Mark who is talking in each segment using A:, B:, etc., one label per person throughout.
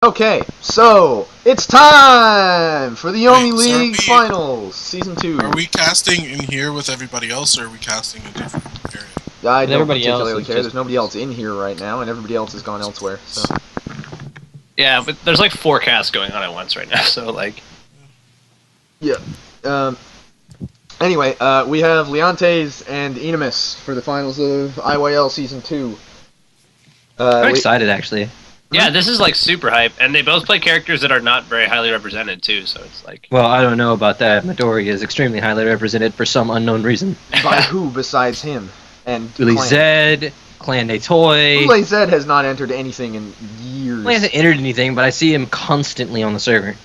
A: Okay, so it's time for the Yomi
B: Wait, so
A: League Finals, Season 2.
B: Are we casting in here with everybody else, or are we casting in a different area?
A: I don't
C: everybody
A: particularly
C: else is
A: care.
C: just-
A: There's nobody else in here right now, and everybody else has gone elsewhere. So
D: Yeah, but there's like 4 casts going on at once right now, so like...
A: yeah. Anyway, we have Leontes and enomus for the finals of IYL Season 2.
C: I'm excited, actually.
D: Yeah, this is like super hype, and they both play characters that are not very highly represented too, so it's like...
C: Well, I don't know about that. Midori is extremely highly represented for some unknown reason.
A: By who besides him? And
C: Uli
A: Clan.
C: Zed, Clan de Toy.
A: Uli Zed has not entered anything in years.
C: He hasn't entered anything, but I see him constantly on the server.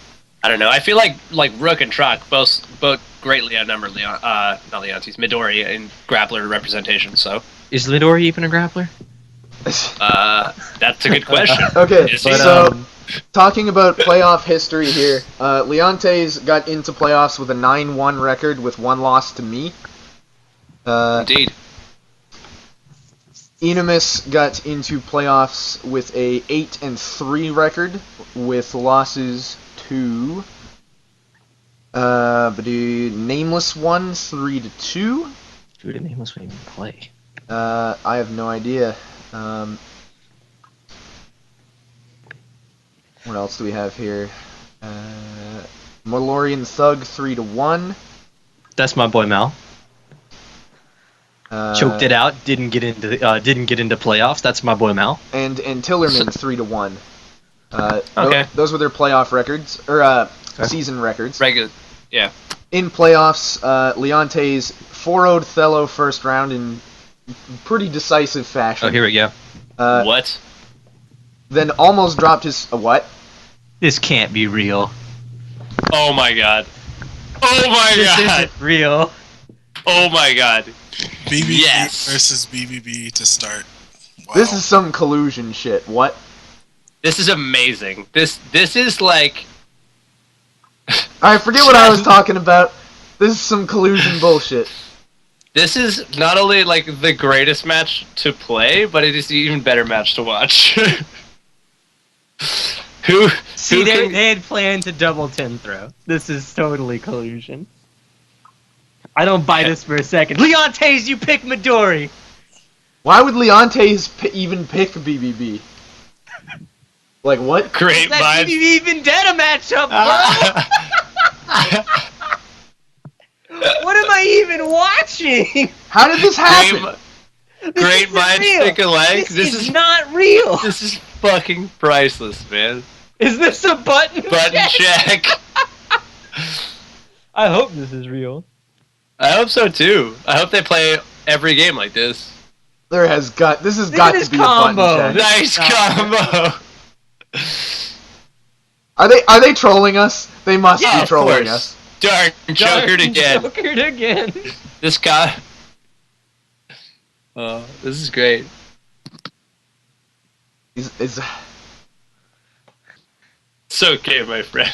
D: I don't know, I feel like Rook and Trock both greatly outnumber not Leontes, Midori in grappler representation, so...
C: Is Midori even a grappler?
D: That's a good question.
A: Okay,
D: Is he?
A: so talking about playoff history here, Leontes got into playoffs with a 9-1 record with 1 loss to me.
D: Indeed.
A: enomus got into playoffs with a 8-3 record with losses to Nameless One 3-2.
C: Who did Nameless One even play?
A: I have no idea. What else do we have here? Malorian Thug 3-1.
C: That's my boy Mal. Choked it out. Didn't get into playoffs. That's my boy Mal.
A: And Tillerman 3-1.
D: Okay.
A: Those were their playoff records or season records.
D: Regular. Yeah.
A: In playoffs, Leontes 4-0'd Thello first round in pretty decisive fashion.
C: Oh, here we go.
D: What?
A: Then almost dropped his what?
C: This can't be real.
D: Oh my god. Oh my
C: This
D: god.
C: isn't real.
D: Oh my god.
B: BBB
D: Yes.
B: versus BBB to start. Wow.
A: This is some collusion shit. What?
D: This is amazing. This is like...
A: I forget what I was talking about. This is some collusion bullshit.
D: This is not only like the greatest match to play, but it is the even better match to watch. Who
C: They had planned to double 10 throw. This is totally collusion. I don't buy this for a second. Leontes, you pick Midori!
A: Why would Leontes even pick BBB? Like what?
D: Great
C: That
D: minds.
C: BBB Vendetta matchup, bro! What am I even watching?
A: How did this happen?
D: Great minds
C: real.
D: think alike.
C: This is not real.
D: This is fucking priceless, man.
C: Is this a button?
D: Button check.
C: I hope this is real.
D: I hope so too. I hope they play every game like this.
A: This has got
C: Look
A: to
C: at this
A: be
C: combo.
A: a button check.
D: Nice combo.
A: Are they trolling us? They must
D: Yeah,
A: be
D: of
A: trolling
D: course.
A: us.
D: Dark chokered again.
C: Chokered again.
D: This guy. Oh, this is great.
A: It's
D: It's okay, my friend.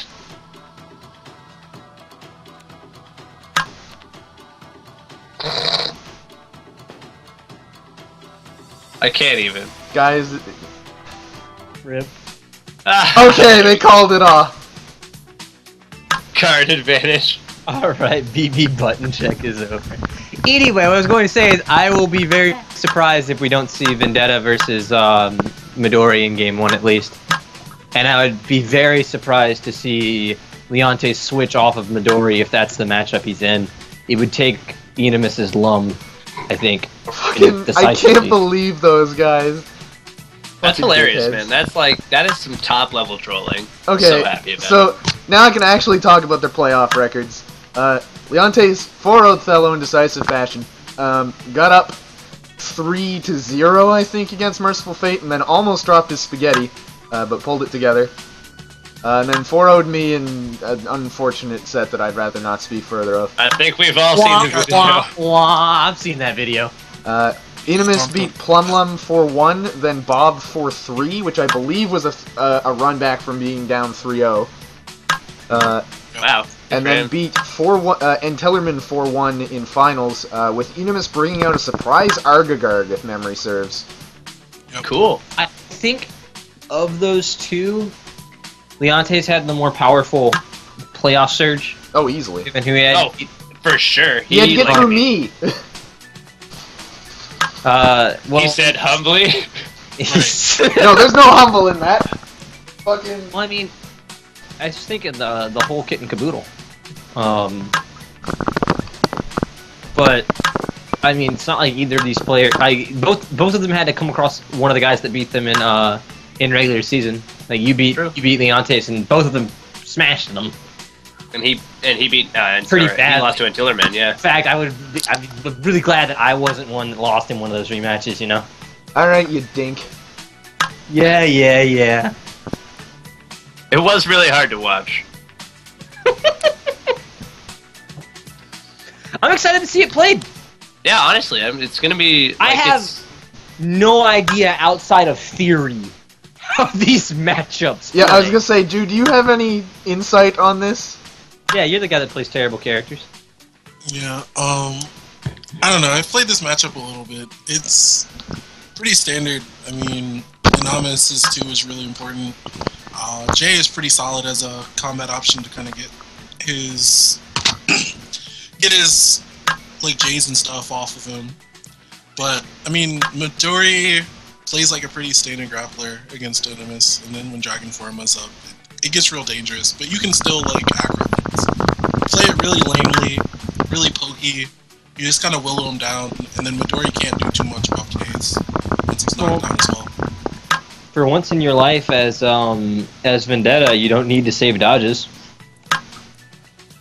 D: I can't even.
A: guys.
C: Rip.
D: Ah,
A: Okay, they called it off.
D: card advantage.
C: Alright, BB button check is over. Anyway, what I was going to say is I will be very surprised if we don't see Vendetta versus Midori in game 1 at least. And I would be very surprised to see Leontes switch off of Midori if that's the matchup he's in. It would take enomus's lum, I think.
A: I can't believe those guys.
D: That's
A: Fucking
D: hilarious,
A: dickheads.
D: man. That is some top level trolling.
A: Okay,
D: So happy about
A: so now I can actually talk about their playoff records. Leontes 4-0 Thello in decisive fashion. Got up 3-0, I think, against Merciful Fate, and then almost dropped his spaghetti, but pulled it together. And then 4-0'd me in an unfortunate set that I'd rather not speak further of.
D: I think we've all seen the video.
C: I've seen that video.
A: Enomus beat Plumlum 4-1, then Bob 4-3, which I believe was a run back from being down 3-0.
D: Wow.
A: And then beat 4-1 and Tellerman 4-1 in finals, with Enomus bringing out a surprise Argagarg, if memory serves.
B: Yep.
D: Cool.
C: I think of those two, Leontes had the more powerful playoff surge,
A: Oh, easily.
C: given who he had.
D: Oh, for sure.
A: He had to get through me.
C: Well,
D: He said humbly.
A: No, there's no humble in that. Fucking.
C: Well, I mean, I just think of the whole kit and caboodle. But I mean, it's not like either of these players. Both of them had to come across one of the guys that beat them in regular season. Like you beat Leontes, and both of them smashed them.
D: And he beat
C: Pretty bad.
D: He lost to Antillerman, yeah.
C: In fact, I'm really glad that I wasn't one that lost in one of those rematches. You know.
A: Alright, you dink.
C: Yeah.
D: It was really hard to watch.
C: I'm excited to see it played.
D: Yeah, honestly, it's gonna be.
C: I have no idea outside of theory how these matchups.
A: Yeah,
C: play.
A: I was gonna say, dude, do you have any insight on this?
C: Yeah, you're the guy that plays terrible characters.
B: Yeah, I don't know. I've played this matchup a little bit. It's pretty standard. I mean, enomus 2 is really important. Jay is pretty solid as a combat option to kind of get his like Jays and stuff off of him. But I mean, Midori plays like a pretty standard grappler against enomus, and then when Dragon Form is up, it gets real dangerous. But you can still like aggro things. Play it really lamely, really pokey. You just kind of willow him down, and then Midori can't do too much about Jays once he's knocked down as well.
C: For once in your life, as Vendetta, you don't need to save dodges.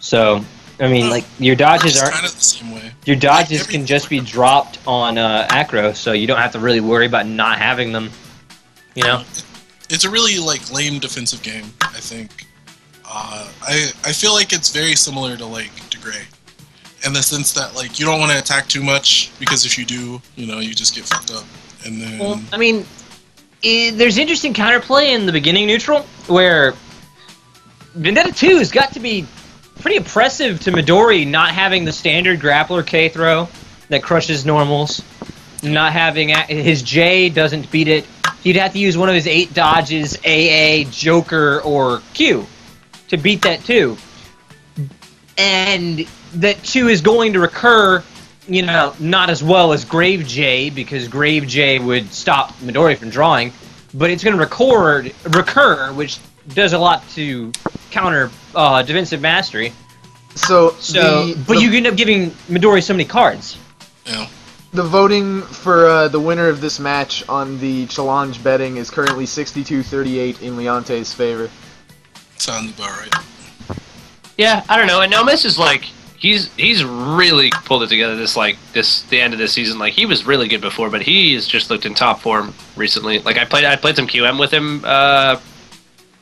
C: So, I mean, like your dodges are
B: kind of the same way.
C: Your dodges can just be dropped on acro, so you don't have to really worry about not having them. You know,
B: it's a really like lame defensive game. I think. I feel like it's very similar to like DeGray, in the sense that like you don't want to attack too much because if you do, you know, you just get fucked up. And then,
C: well, I mean, there's interesting counterplay in the beginning neutral where Vendetta 2 has got to be pretty impressive to Midori not having the standard grappler K throw that crushes normals, not having his J doesn't beat it. He'd have to use one of his 8 dodges, AA, Joker, or Q to beat that 2. And that 2 is going to recur, you know, not as well as Grave J, because Grave J would stop Midori from drawing, but it's going to recur, which does a lot to counter defensive mastery. But you end up giving Midori so many cards.
B: Yeah.
A: The voting for the winner of this match on the challenge betting is currently 62-38 in Leontes' favor.
B: Sounds about right.
D: Yeah, I don't know. And Enomus is like he's really pulled it together the end of this season. Like he was really good before, but he's just looked in top form recently. Like I played some QM with him I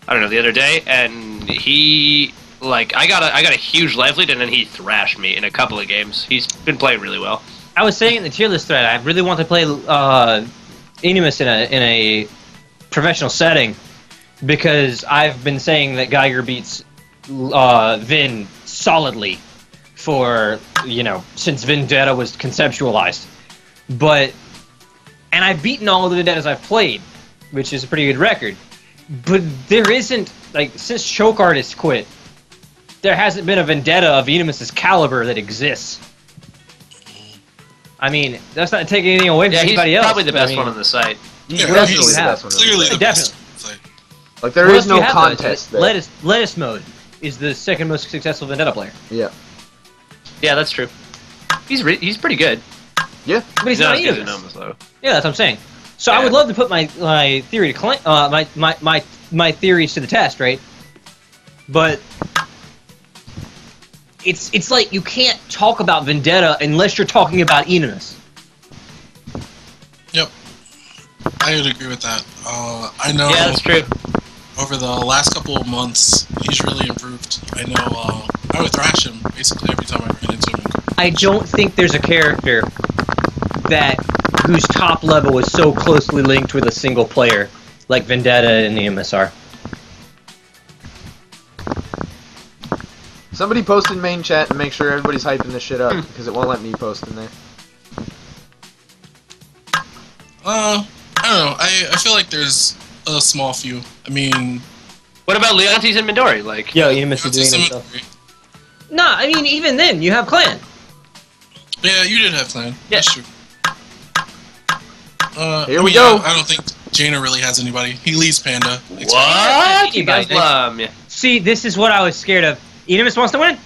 D: don't know, the other day, and he like I got a huge life lead, and then he thrashed me in a couple of games. He's been playing really well.
C: I was saying in the tier list thread, I really want to play enomus in a professional setting, because I've been saying that Geiger beats Vin solidly for, you know, since Vendetta was conceptualized. And I've beaten all of the Vendettas I've played, which is a pretty good record. But there isn't, like, since Choke Artist quit, there hasn't been a Vendetta of Enomus's caliber that exists. I mean, that's not taking anything away from anybody else.
D: He's probably the best one on the site.
B: Yeah,
A: definitely
B: he's
A: the best one.
B: clearly the best.
A: Like there is no contest there.
C: Lettuce Mode is the second most successful Vendetta player.
A: Yeah.
D: Yeah, that's true. He's pretty good.
A: Yeah.
C: But he's not
D: as good
C: Enomus.
D: as Enomus, though.
C: Yeah, that's what I'm saying. So
D: Yeah.
C: I would love to put my theory to my theories to the test, right? But it's like you can't talk about Vendetta unless you're talking about Enomus.
B: Yep. I would agree with that. I know.
D: Yeah, that's true.
B: Over the last couple of months, he's really improved. I know. I would thrash him basically every time I ran into him.
C: I don't think there's a character whose top level is so closely linked with a single player like Vendetta and Enomus are.
A: Somebody post in main chat and make sure everybody's hyping this shit up, because it won't let me post in there.
B: I don't know. I feel like there's a small few. I mean,
D: What about Leontes and Midori? Like,
C: Yo, Enomus is doing
B: Some-
C: himself. Nah, I mean, even then, you have Clan.
B: Yeah, you did have Clan.
D: Yeah.
B: That's true.
A: Here we go.
B: I don't think Jaina really has anybody. He leaves Panda.
D: what? He goes Lum. Yeah.
C: See, this is what I was scared of. Enomus wants to win?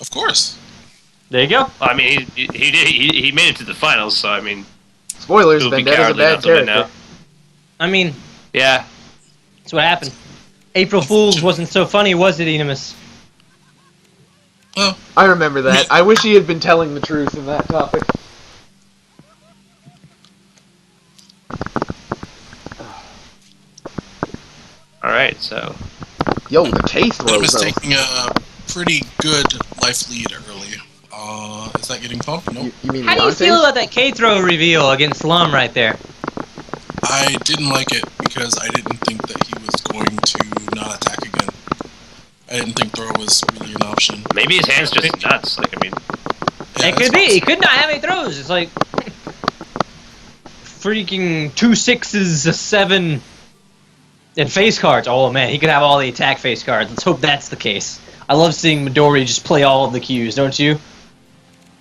B: Of course.
C: There you go.
D: I mean, he made it to the finals, so I mean,
A: Spoilers,
D: it would be
A: Vendetta's a
D: cowardly
A: bad
D: not to win
A: character.
D: now.
C: I mean,
D: Yeah.
C: that's what happened. April Fool's wasn't so funny, was it, Enomus?
B: Well,
A: I remember that. I wish he had been telling the truth in that topic.
D: All right, so
A: Yo, the K
B: Venom
A: throws
B: is
A: though.
B: taking a pretty good life lead early. Is that getting pumped? Nope.
A: You mean
C: How do you
A: Leontes?
C: feel about that K-throw reveal against Lum right there?
B: I didn't like it because I didn't think that he was going to not attack again. I didn't think throw was really an option.
D: maybe his hand's just nuts. Like, I mean,
B: Yeah,
C: It could be. He could not have any throws. It's like freaking 2 6s, a 7, and face cards. Oh man, he could have all the attack face cards. Let's hope that's the case. I love seeing Midori just play all of the cues, don't you?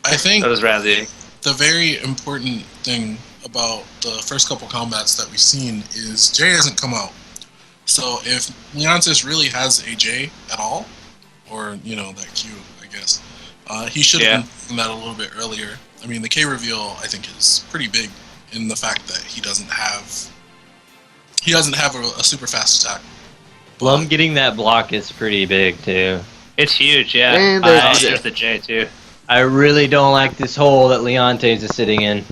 B: I think
D: that was Razzie.
B: the very important thing about the first couple combats that we've seen is Jay hasn't come out. So if Leontes really has a J at all, or that Q, I guess, he should have done that a little bit earlier. I mean, the K reveal I think is pretty big in the fact that he doesn't have a super fast attack.
C: Lum getting that block is pretty big too.
D: It's huge, yeah.
A: And there's
D: There's the J too.
C: I really don't like this hole that Leontes is sitting in.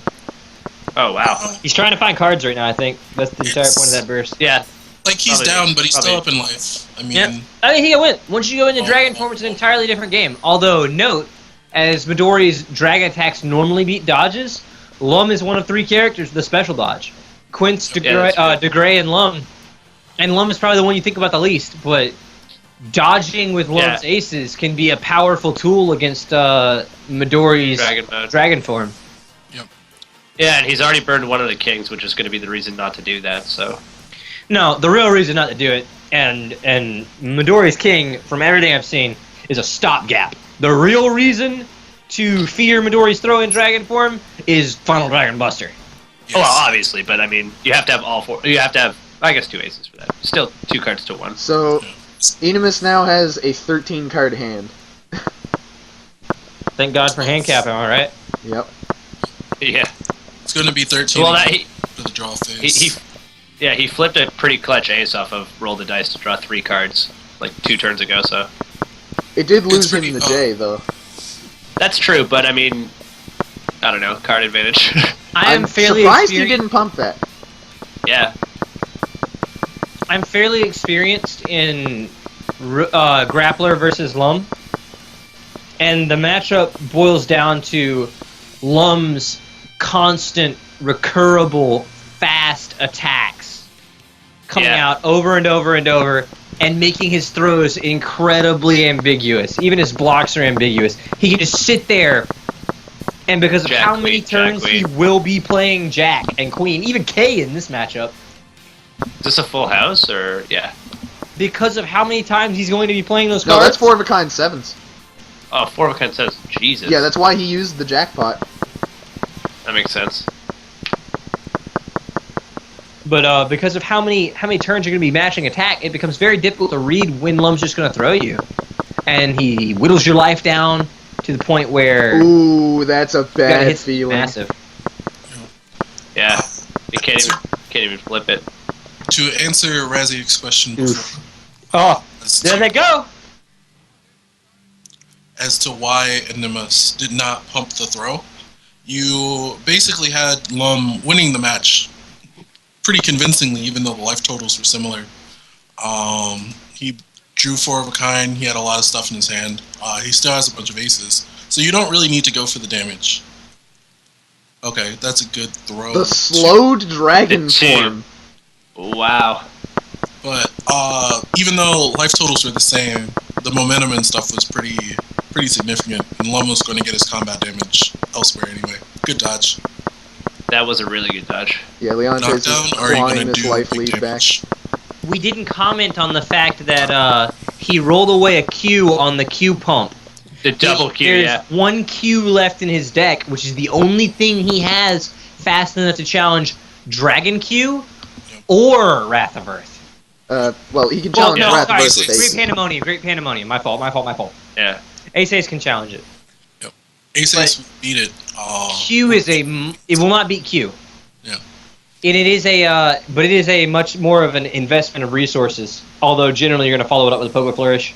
D: Oh wow.
C: He's trying to find cards right now, I think. That's the entire
B: It's-
C: point of that burst.
D: Yeah.
B: Like he's
D: Probably-
B: down, but he's still
D: probably.
B: up in life. I mean,
C: Yep. I mean, he can win. Once you go into Dragon Form, it's an entirely different game. Although, note, as Midori's Dragon attacks normally beat dodges, Lum is one of 3 characters with a special dodge. Quince,
D: Yeah, that's
C: DeGray, and Lum. And Lum is probably the one you think about the least, but dodging with Lum's aces can be a powerful tool against Midori's
D: Dragon mode.
C: Dragon Form.
D: Yeah, and he's already burned one of the kings, which is going to be the reason not to do that. So
C: No, the real reason not to do it, and Midori's king, from everything I've seen, is a stopgap. The real reason to fear Midori's throw in Dragon Form is Final Dragon Buster.
B: yes.
D: well, obviously, but I mean, you have to have all 4. You have to have, I guess, 2 aces for that. Still 2 cards to 1.
A: So, Enomus now has a 13 card hand.
C: Thank God for hand cap, am I right?
A: Yep.
D: Yeah.
B: It's going to be 13
D: Well,
B: for the draw phase.
D: he flipped a pretty clutch ace off of roll the dice to draw 3 cards like 2 turns ago. So
A: It did lose him
B: pretty-
A: the J, though.
D: that's true, but I mean, I don't know, card advantage.
C: I'm fairly
A: surprised you
C: experienced.
A: didn't pump that.
D: Yeah.
C: I'm fairly experienced in grappler versus Lum, and the matchup boils down to Lum's constant, recurrable, fast attacks coming out over and over and over, and making his throws incredibly ambiguous. Even his blocks are ambiguous. He can just sit there, and because of
D: Jack,
C: how many
D: queen, Jack,
C: turns he
D: queen.
C: will be playing Jack and Queen, even K in this matchup,
D: Is this a full house or yeah?
C: because of how many times he's going to be playing those
A: No,
C: cards.
A: that's 4 of a kind 7s.
D: Oh, 4 of a kind says Jesus.
A: Yeah, that's why he used the jackpot.
D: that makes sense.
C: But because of how many turns you're going to be matching attack, it becomes very difficult to read when Lum's just going to throw you, and he whittles your life down to the point where
A: Ooh, that's a
C: you gotta
A: bad
C: hit
A: feeling.
C: massive.
D: Yeah. You can't even flip it.
B: To answer Razzi's question before,
C: Oh,
B: as
C: there
B: to,
C: they go.
B: as to why Enomus did not pump the throw, you basically had Lum winning the match pretty convincingly, even though the life totals were similar. He drew 4 of a kind. He had a lot of stuff in his hand. He still has a bunch of aces, so you don't really need to go for the damage. Okay, that's a good throw.
A: The slowed dragon
D: The two.
A: form.
D: Wow.
B: But even though life totals were the same, the momentum and stuff was pretty significant, and Lum was going to get his combat damage elsewhere anyway. Good dodge.
D: That was a really good dodge.
A: Yeah, Leontes is
B: Knockdown, or are you
A: clawing
B: going to
A: this
B: do
A: life
B: big
A: lead back.
B: damage?
C: we didn't comment on the fact that he rolled away a Q on the Q pump.
D: The double Q,
C: There's
D: yeah.
C: one Q left in his deck, which is the only thing he has fast enough to challenge Dragon Q or Wrath of Earth.
A: Well, he can
C: Well,
A: challenge
C: no,
A: Wrath of
C: sorry,
A: Earth with
C: Great
A: Ace.
C: Pandemonium, Great Pandemonium. My fault.
D: Yeah.
C: Ace can challenge it.
B: Ace beat it. Oh.
C: Q is it will not beat Q.
B: Yeah.
C: And it is but it is a much more of an investment of resources. Although generally you're going to follow it up with a Pogo Flourish.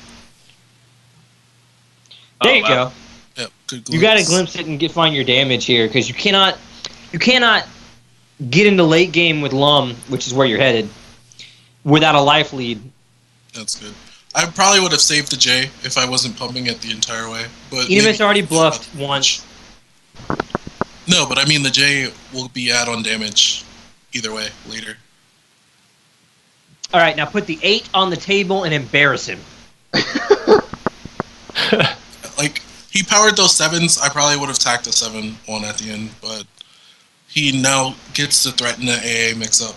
C: There you go.
B: Yep, good glimpse.
C: You got to glimpse it and find your damage here because you cannot get into late game with Lum, which is where you're headed, without a life lead.
B: That's good. I probably would have saved the J if I wasn't pumping it the entire way. But
C: Enomus already bluffed once.
B: No, but I mean the J will be add-on damage either way later.
C: All right, now put the 8 on the table and embarrass him.
B: Like, he powered those 7s, I probably would have tacked a 7-1 at the end, but he now gets to threaten the AA mix-up.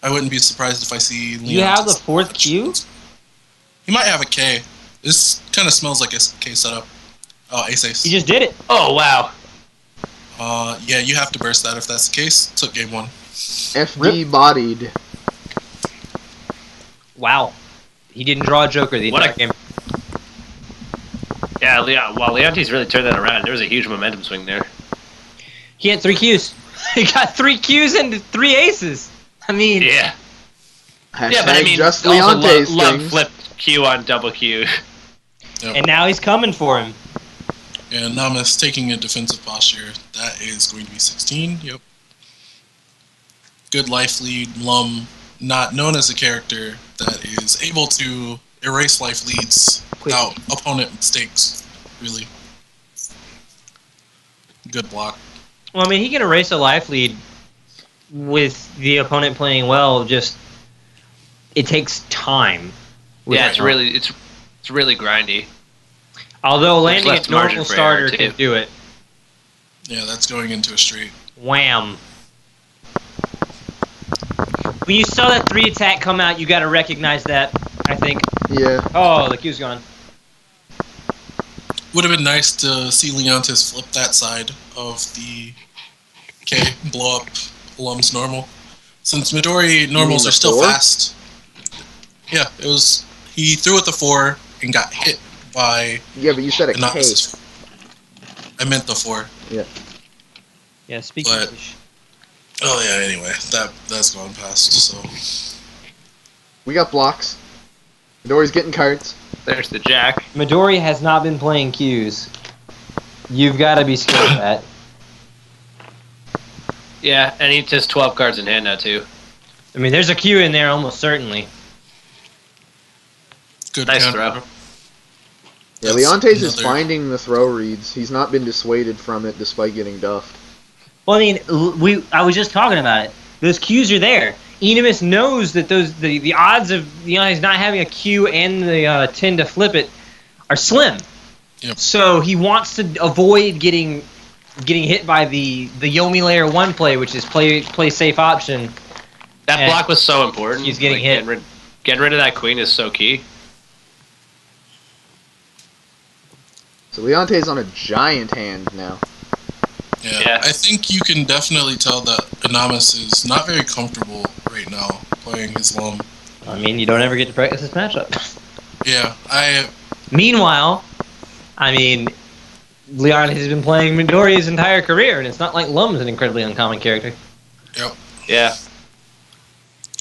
B: I wouldn't be surprised if I see Leontes.
C: You have the 4th Q?
B: He might have a K. This kind of smells like a K setup. Oh, ace.
C: You just did it.
D: Oh, wow.
B: Yeah, you have to burst that if that's the case. Took game 1.
A: FD bodied.
C: Wow. He didn't draw a Joker the entire game.
D: Yeah, while Leontes really turned that around, there was a huge momentum swing there.
C: He had 3 Qs. He got 3 Qs and 3 aces. I mean...
D: Yeah.
A: Hashtag
D: Yeah, but I mean,
A: just
D: also
A: Leontes
D: Love
A: things.
D: flipped Q on double Q.
B: Yep.
C: And now he's coming for him.
B: And Namus taking a defensive posture. That is going to be 16. Yep. Good life lead. Lum, not known as a character that is able to erase life leads without opponent mistakes, really. Good block.
C: Well, I mean, he can erase a life lead with the opponent playing well, just... It takes time.
D: Yeah, it's really grindy.
C: Although landing
D: less
C: a normal
D: margin for
C: starter
D: error,
C: can
D: too.
C: do it.
B: Yeah, that's going into a straight.
C: Wham. When you saw that 3 attack come out, you got to recognize that, I think.
A: Yeah.
C: Oh, the Q's gone.
B: Would have been nice to see Leontes flip that side of the K, blow up Lum's normal. Since Midori normals
A: the
B: are still
A: 4?
B: fast. Yeah, it was. He threw at the 4 and got hit by.
A: Yeah, but you said a K.
B: Enomus. I meant the 4.
A: Yeah.
C: Yeah, speaking
B: But-
C: English.
B: Oh yeah. Anyway, that's gone past. So
A: We got blocks. Midori's getting cards.
D: There's the Jack.
C: Midori has not been playing Qs. You've got to be scared of that.
D: Yeah, and he has 12 cards in hand now, too.
C: I mean, there's a Q in there almost certainly.
B: good.
D: Nice
B: counter.
D: throw.
A: Yeah,
B: That's
A: Leontes is
B: another-
A: finding the throw reads. He's not been dissuaded from it despite getting duffed.
C: Well, I mean, I was just talking about it. Those Qs are there. Enomus knows that the odds of he's not having a Q and the 10 to flip it are slim.
B: Yep.
C: So he wants to avoid getting hit by the Yomi layer 1 play, which is play safe option.
D: That
C: And
D: block was so important.
C: he's getting hit.
D: Getting rid of that queen is so key.
A: So Leontes on a giant hand now.
B: Yeah, I think you can definitely tell that Enomus is not very comfortable right now playing his Lum.
C: I mean, you don't ever get to practice this matchup.
B: Yeah,
C: Meanwhile, I mean, Leon has been playing Midori his entire career, and it's not like Lum's an incredibly uncommon character.
B: Yep.
D: Yeah.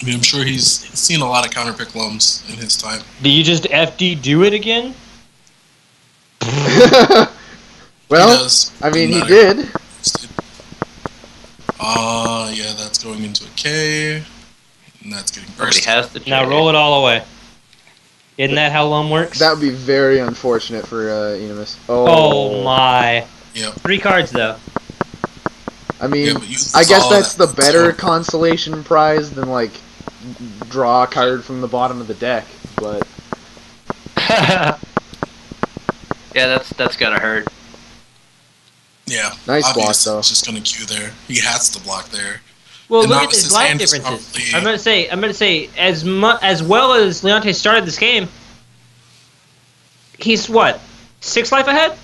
B: I mean, I'm sure he's seen a lot of counterpick Lums in his time.
C: Do you just FD do it again?
A: Well,
B: He does.
A: I mean, he
B: Matter.
A: did.
B: Yeah, that's going into a K, and that's getting
D: Nobody
B: burst.
D: has the J.
C: Now roll it all away. Isn't that how Lum works?
A: That would be very unfortunate for Enomus.
C: Oh my.
B: Yep.
C: 3 cards though.
A: I mean,
B: Yeah, but you
A: I guess
B: saw
A: that's the
B: that.
A: better
B: So-
A: consolation prize than, like, draw a card from the bottom of the deck. But,
D: Yeah, that's gotta hurt.
B: Yeah.
A: Nice block,
B: obviously,
A: though.
B: It's just going to queue there. He has to block there.
C: Well,
B: And
C: look at
B: Novice's
C: his life
B: hand is
C: differences.
B: probably-
C: I'm gonna say as well as Leontes started this game, he's what 6 life ahead,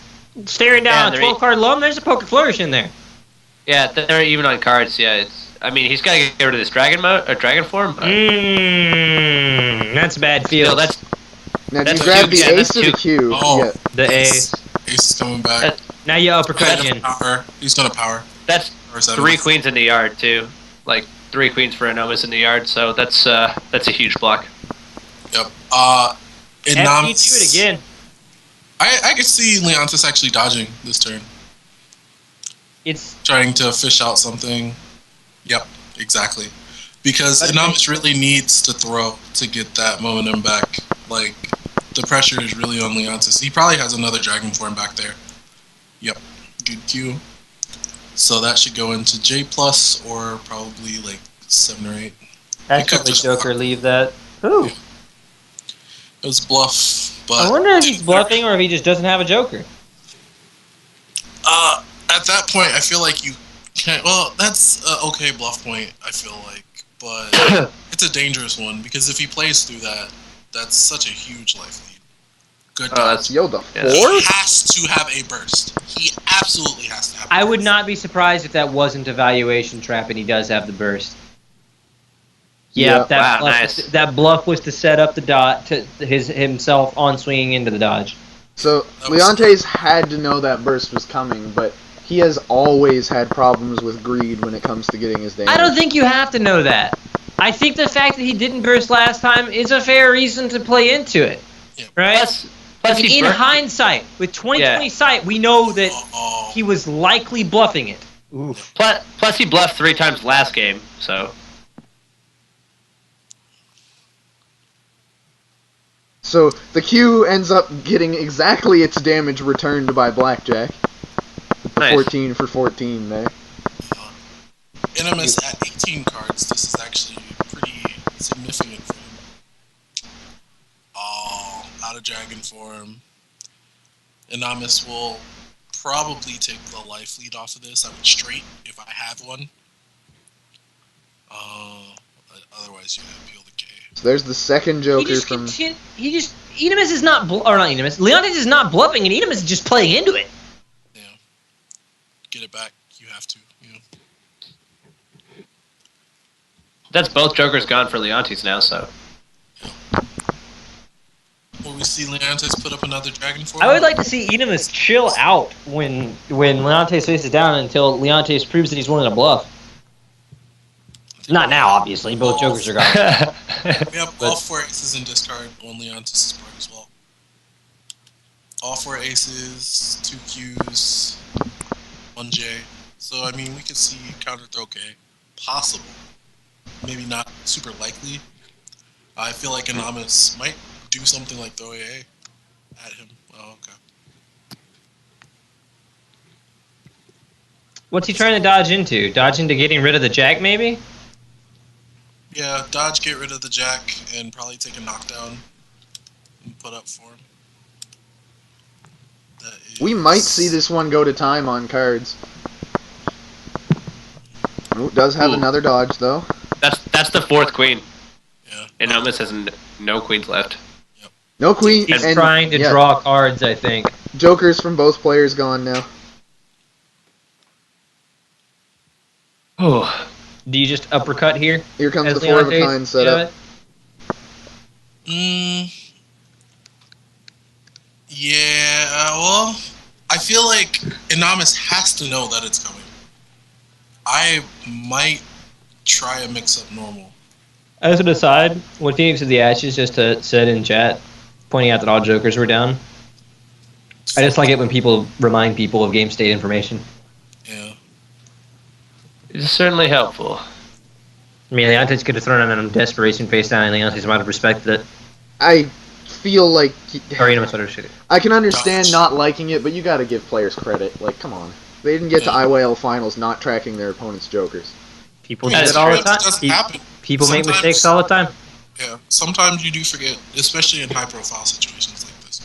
C: staring down
D: Yeah,
C: a 12-card loam. There's a poker flourish in there.
D: Yeah, they're even on cards. Yeah, I mean, he's got to get rid of this dragon mode or dragon form. But
C: That's bad feel.
D: still, that's
A: Now, do you
D: That's
A: grab
D: two-
A: the
D: yeah,
A: ace
D: that's
A: or the
D: two-
A: Q?
B: Oh,
A: Yeah.
C: the ace.
B: Ace is coming back.
D: That-
C: Now you uppercut again.
B: Power. He's gonna power.
D: that's
B: Or is that
D: 3
B: enough?
D: queens in the yard too. Like 3 queens for enomus in the yard. So that's a huge block.
B: Yep.
C: FP2
B: Enomus.
C: it again.
B: I could see Leontes actually dodging this turn,
C: It's
B: trying to fish out something. Yep, exactly. Because
C: But-
B: Enomus really needs to throw to get that momentum back. Like, the pressure is really on Leontes. He probably has another dragon form back there. Yep, good Q. So that should go into J plus or probably like 7 or 8.
C: actually
B: just-
C: Joker leave that. Ooh.
B: It was bluff, but
C: I wonder if he's bluffing or if he just doesn't have a Joker.
B: At that point, I feel like you can't. Well, that's an okay bluff point, I feel like, but it's a dangerous one because if he plays through that, that's such a huge life lead. Good
D: Oh,
B: dodge.
D: that's
A: Yo, the
D: Yeah.
A: four?
B: He has to have a burst. He absolutely has to have.
C: I would not be surprised if that wasn't a valuation trap and he does have the burst. Yeah,
A: Yeah.
C: that
D: Wow,
C: bluff,
D: nice.
C: that bluff was to set up the dot to himself on swinging into the dodge.
A: So,
B: That was-
A: Leontes had to know that burst was coming, but he has always had problems with greed when it comes to getting his damage.
C: I don't think you have to know that. I think the fact that he didn't burst last time is a fair reason to play into it.
B: Yeah.
C: Right?
D: Plus he
C: in
D: burnt-
C: hindsight, with 2020 sight, we know that
B: Oh,
C: he was likely bluffing it.
D: plus he bluffed 3 times last game. So
A: So, the Q ends up getting exactly its damage returned by Blackjack. The
D: Nice.
A: 14 for 14 there.
B: Enomus at 18 cards. This is actually pretty significant for him. Oh, out of dragon form. Enomus will probably take the life lead off of this. I would straight if I have one. Otherwise, you have to peel the K.
A: So there's the second
C: He
A: Joker
C: just
A: from...
C: Enomus is not, or not Enomus, Leontes is not bluffing, and Enomus is just playing into it.
B: Yeah. Get it back. You have to. You know.
D: that's both jokers gone for Leontes now. So
B: Will we see Leontes put up another dragon form?
C: I would like to see Enomus chill out when Leontes faces down until Leontes proves that he's willing to bluff. Not now, obviously. Both jokers are gone.
B: We have all 4 aces in discard on Leontes' part as well. All 4 aces, 2 Qs, 1 J. So, I mean, we could see counter throw K. Possible. Maybe not super likely. I feel like Enomus might do something like throw A at him. Oh, okay.
C: What's he trying to dodge into? Dodge into getting rid of the jack, maybe?
B: Yeah, dodge, get rid of the jack, and probably take a knockdown and put up for him. That is...
A: We might see this one go to time on cards. Oh, it does have
D: Ooh.
A: another dodge, though.
D: that's the 4th queen.
B: Yeah.
D: Enomus has no queens left.
A: No queen,
C: He's
A: and
C: trying to
A: yeah,
C: draw cards, I think.
A: Jokers from both players gone now.
D: Oh,
C: Do you just uppercut here?
A: Here comes
C: as
A: the 4 of a
C: Leontes?
A: kind setup.
B: Yeah, well, I feel like Enomus has to know that it's coming. I might try a mix-up normal.
C: As an aside, when Phoenix of the Ashes just said in chat, pointing out that all jokers were down. I just like it when people remind people of game state information.
B: Yeah.
D: it's certainly helpful.
C: I mean, Leontes could have thrown him in a desperation face down, and Leontes might have respected it.
A: I feel like...
C: Or Enomus would have shit it.
A: I can understand
B: Dodge.
A: not liking it, but you gotta give players credit. Like, come on. They didn't get to
B: Yeah.
A: IYL finals not tracking their opponent's jokers.
C: People
B: Yeah,
C: do
D: That's
C: it all the
D: true.
C: time.
B: It doesn't happen.
C: People make
B: Sometimes-
C: mistakes all the time.
B: Yeah, sometimes you do forget, especially in high-profile situations like this.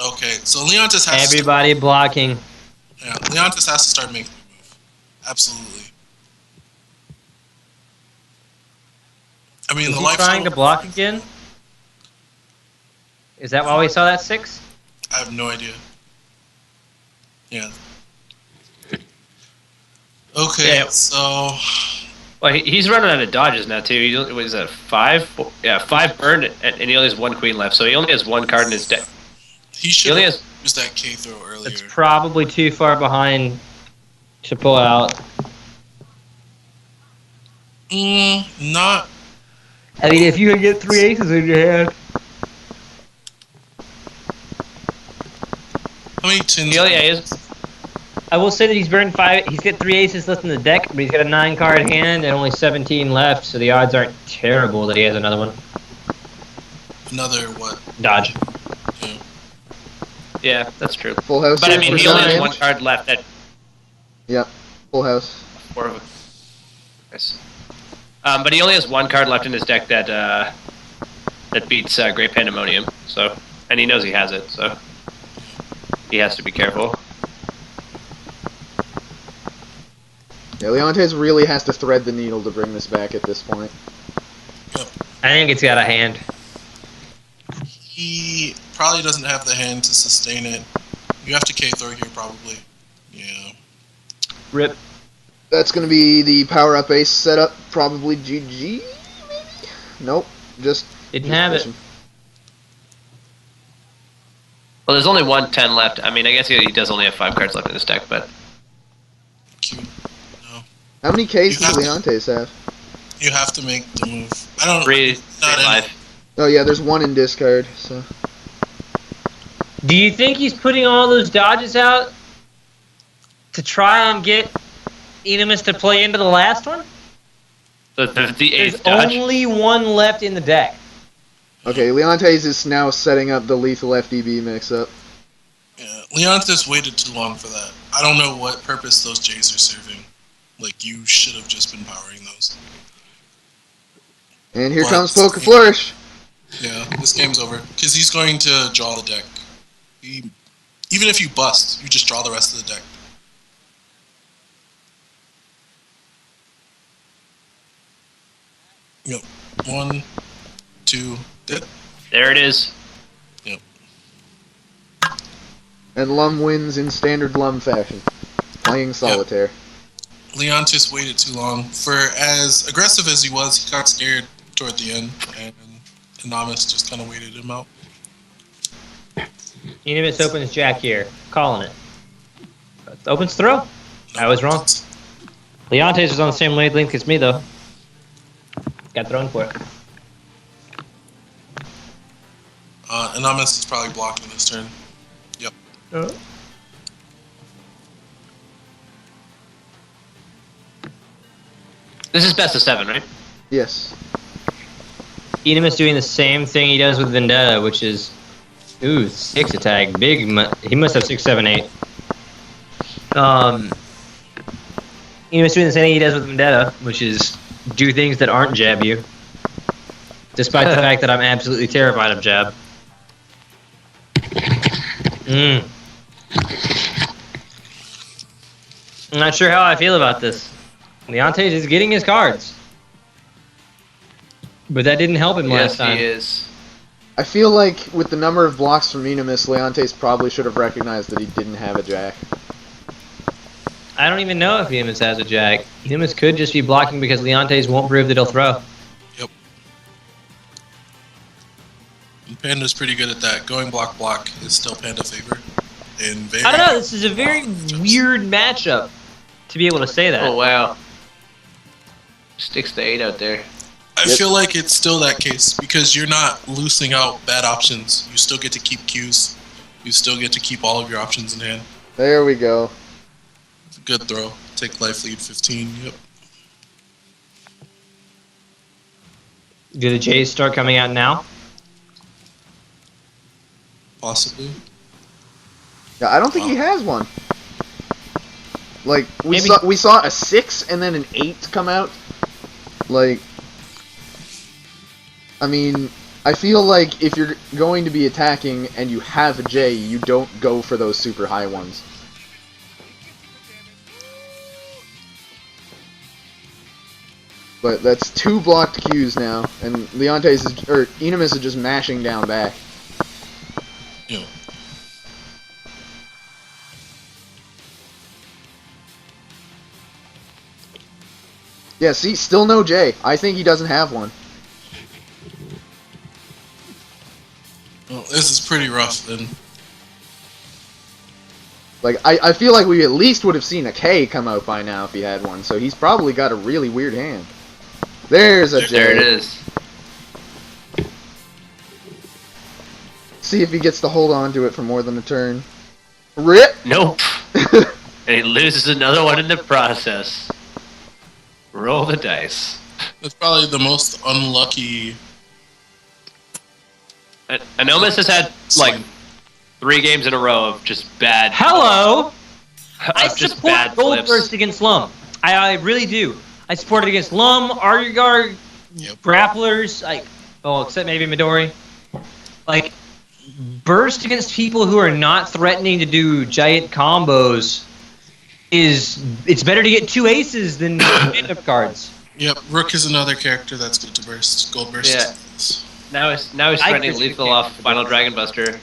B: Okay, so Leontes has
C: Everybody blocking.
B: to, yeah, Leontes has to start making a move. Absolutely. I mean,
C: Is
B: the
C: he
B: life
C: trying to
B: total-
C: block again? Is that why we saw that 6?
B: I have no idea. Yeah. Okay,
D: Yeah.
B: so
D: Well, he's running out of dodges now too. What is that? 5? Yeah, 5 burned, and he only has 1 queen left, so he only has 1 card in his deck.
B: he should
D: only
B: have
D: has-
B: used that K throw earlier.
C: It's probably too far behind to pull out.
B: Not.
C: I mean, if you can get 3 aces in your hand.
B: How many tins?
D: Yeah, he is.
C: I will say that he's burned 5. He's got 3 aces left in the deck, but he's got a 9-card hand and only 17 left, so the odds aren't terrible that he has another one.
B: Another what?
C: Dodge.
B: Yeah.
D: Yeah, that's true.
A: Full house.
D: But I
A: here
D: mean,
A: for
D: he only has
A: Zion.
D: 1 card left at
A: Yep. Full house.
D: 4 of them. Nice. But he only has 1 card left in his deck that beats Great Pandemonium. So, and he knows he has it, so he has to be careful.
A: Yeah, Leontes really has to thread the needle to bring this back at this point.
C: I think it's got a hand.
B: He probably doesn't have the hand to sustain it. You have to K throw here, probably. Yeah.
C: Rip.
A: That's going to be the power-up ace setup. Probably GG, maybe? Nope. Just
C: Didn't have it.
A: fishing.
D: Well, there's only 1/10 left. I mean, I guess he does only have 5 cards left in his deck, but
B: Q. No.
A: How many Ks
B: You
A: does
B: have to-
A: Leontes have?
B: You have to make the move. I don't.
D: 3
B: not in-
D: life.
A: Oh yeah, there's 1 in discard, so...
C: Do you think he's putting all those dodges out to try and get Enomus to play into the last one?
D: The
C: There's
D: 8th dodge.
C: only 1 left in the deck.
A: Okay, Leontes is now setting up the lethal FDB mix-up.
B: Yeah, Leontes waited too long for that. I don't know what purpose those J's are serving. Like, you should have just been powering those.
A: And here
B: But-
A: comes Poker Flourish.
B: Yeah, this game's over. Because he's going to draw the deck. Even if you bust, you just draw the rest of the deck. Yep. 1, 2, dead.
D: There it is.
A: And Lum wins in standard Lum fashion. Playing Solitaire.
B: Leontes waited too long. For as aggressive as he was, he got scared toward the end, and enomus just kind of waited him out.
C: Enomus opens Jack here. Calling it. Opens throw. I was wrong. Leontes is on the same wavelength as me, though. Got thrown for it.
B: Enomus is probably blocking this turn. Yep.
D: This is best of 7, right?
A: Yes.
C: Enomus doing the same thing he does with Vendetta, which is... Ooh, 6 attack. Big. He must have 6, 7, 8. Enomus doing the same thing he does with Vendetta, which is do things that aren't jab you. Despite the fact that I'm absolutely terrified of jab. I'm not sure how I feel about this. Leontes is getting his cards. But that didn't help him last
D: Yes,
C: time.
D: he is.
A: I feel like with the number of blocks from Enomus, Leontes probably should have recognized that he didn't have a jack.
C: I don't even know if Enomus has a jack. Enomus could just be blocking because Leontes won't prove that he'll throw.
B: Yep. And Panda's pretty good at that. Going block is still Panda favor. And very
C: I don't know, this is a very weird matchup to be able to say that.
D: Oh, wow. Sticks the 8 out there.
B: I
A: Yep.
B: feel like it's still that case because you're not losing out bad options. You still get to keep Qs. You still get to keep all of your options in hand.
A: There we go.
B: Good throw. Take life lead 15. Yep.
C: Do the Jays start coming out now?
B: Possibly.
A: Yeah, I don't think he has one. Like we
C: Maybe.
A: we saw a 6 and then an 8 come out. Like, I mean, I feel like if you're going to be attacking and you have a J, you don't go for those super high ones. But that's 2 blocked Qs now, and Leontes is, or Enomus is just mashing down back.
B: Yeah.
A: Yeah, see, still no J. I think he doesn't have one.
B: Well, this is pretty rough then.
A: Like, I feel like we at least would have seen a K come out by now if he had one, so he's probably got a really weird hand. There's a J.
D: There it is.
A: See if he gets to hold on to it for more than a turn. RIP!
D: Nope. And he loses another one in the process. Roll the dice.
B: That's probably the most unlucky.
D: Enomus has had like 3 games in a row of just bad.
C: Hello! I
D: Of just
C: support
D: bad
C: Gold
D: flips.
C: Burst against Lum. I really do. I support it against Lum, Argygar,
B: Yep.
C: grapplers, except maybe Midori. Like, burst against people who are not threatening to do giant combos it's better to get 2 aces than stand-up cards.
B: Yep, Rook is another character that's good to burst. Gold burst.
D: Yeah. Now he's threatening lethal off Final Dragon Buster.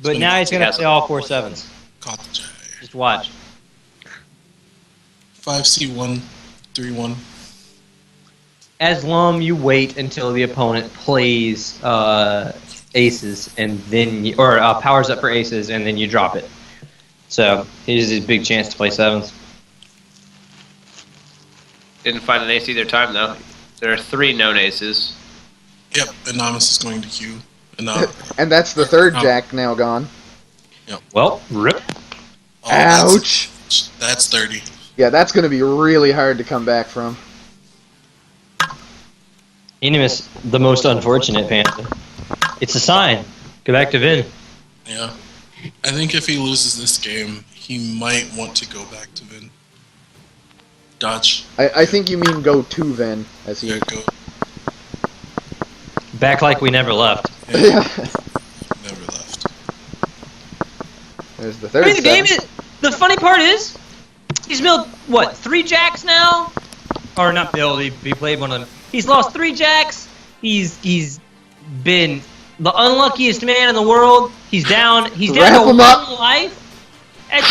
C: But now he's gonna play all 4 sevens.
B: Caught the J.
C: Just watch.
B: 5C1, 3-1.
C: As Lum, you wait until the opponent plays aces, and then powers up for aces, and then you drop it. So here's his big chance to play sevens.
D: Didn't find an ace either time though. There are 3 known aces.
B: Yep, Enomus is going to Q.
A: And that's the 3rd Jack now gone.
C: Well, rip.
B: Oh,
A: Ouch!
B: That's 30.
A: Yeah, that's gonna be really hard to come back from.
C: Enomus, the most unfortunate Panther. It's a sign. Go back to Vin.
B: Yeah. I think if he loses this game, he might want to go back to Vin. Dodge.
A: I think you mean go to Ven, as he...
B: Yeah, go.
C: Back like we never left.
A: Yeah.
B: Never left.
A: There's the
C: I
A: 3rd
C: mean, the game
A: seven.
C: is. The funny part is, he's milled what 3 jacks now, or not milled. He played one of them. He's lost 3 jacks. He's been the unluckiest man in the world. He's down. He's
A: Wrap
C: down to
A: him
C: 1
A: up.
C: life. And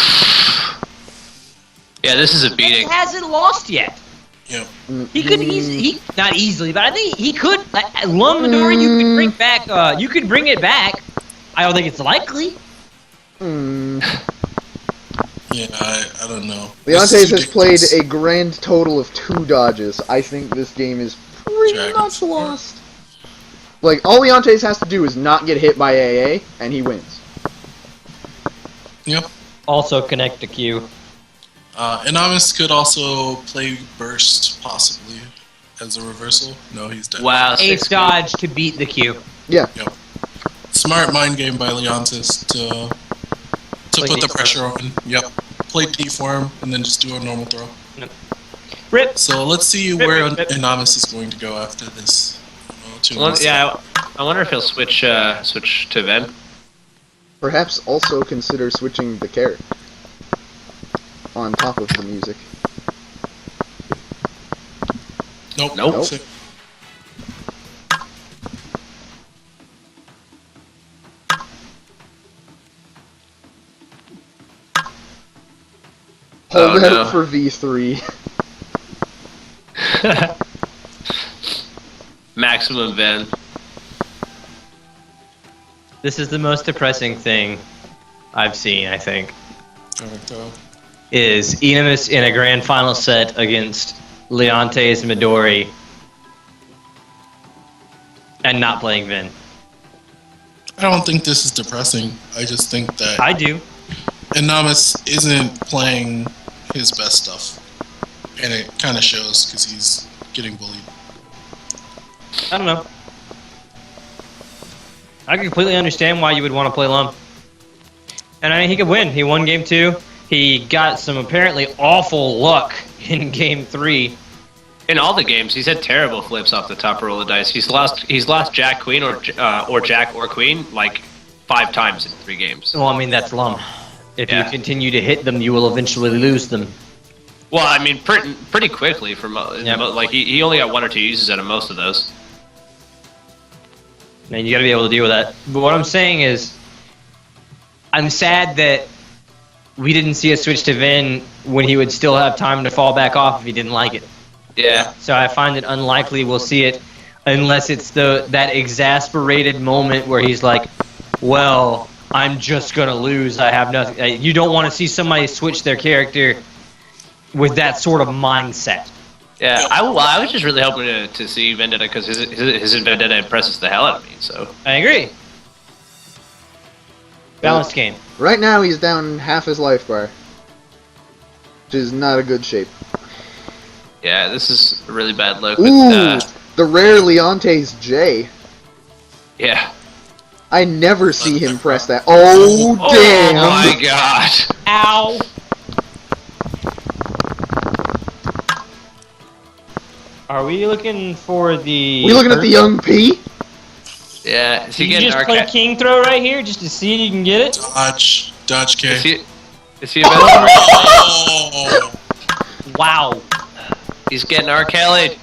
D: Yeah, this is a
C: he
D: beating.
C: hasn't lost yet.
B: Yep.
C: He could he not easily, but I think he could. Lum Midori, you could bring back. You could bring it back. I don't think it's likely.
B: Yeah, I don't know.
A: Leontes has played a grand total of 2 dodges. I think this game is pretty
B: Dragon
A: much
B: Force.
A: lost. Like, all Leontes has to do is not get hit by AA, and he wins.
B: Yep.
C: Also connect to Q.
B: Enomus could also play Burst, possibly, as a reversal. No, he's dead.
D: Wow,
C: Ace
D: 6
C: dodge to beat the Q.
A: Yeah.
B: Yep. Smart mind game by Leontes to
C: Play
B: put the
C: D
B: pressure on. Yep. Play D for him, and then just do a normal throw.
C: Rip.
B: So let's see
C: Rip,
B: where
C: rip, rip.
B: Enomus is going to go after this.
D: Yeah, I wonder if he'll switch to Ven.
A: Perhaps also consider switching the carrot on top of the music.
B: Nope.
D: Nope.
B: Sick.
A: Hold
D: Oh,
A: out
D: no.
A: for V3.
D: Maximum Ven.
C: This is the most depressing thing I've seen, I think,
B: Alright,
C: is Enomus in a grand final set against Leontes Midori and not playing Vin.
B: I don't think this is depressing. I just think that
C: I do.
B: Enomus isn't playing his best stuff. And it kind of shows because he's getting bullied.
C: I don't know. I completely understand why you would want to play Lum. And I mean, he could win. He won game 2. He got some apparently awful luck in game 3.
D: In all the games, he's had terrible flips off the top roll of the dice. He's lost Jack Queen or Jack or Queen like 5 times in 3 games.
C: Well, I mean, that's Lum. If
D: Yeah.
C: you continue to hit them, you will eventually lose them.
D: Well, I mean, pretty quickly from like he only got 1 or 2 uses out of most of those.
C: And you got to be able to deal with that. But what I'm saying is, I'm sad that we didn't see a switch to Vin when he would still have time to fall back off if he didn't like it.
D: Yeah.
C: So I find it unlikely we'll see it unless it's that exasperated moment where he's like, well, I'm just going to lose. I have nothing. You don't want to see somebody switch their character with that sort of mindset.
D: Yeah, I was just really hoping to see Vendetta because his Vendetta impresses the hell out of me. So
C: I agree. Balanced game.
A: Right now he's down half his life bar, which is not a good shape.
D: yeah, this is a really bad look.
A: Ooh, the rare Leontes J.
D: Yeah.
A: I never see him press that. Oh, damn!
D: Oh my gosh!
C: Ow! Are we looking for the...
A: We looking at the young P?
D: Yeah, is he
C: You
D: getting
C: just play king throw right here just to see if you can get it?
B: Dodge K.
D: Is he available?
B: Oh!
C: Wow.
D: He's getting R. Kelly.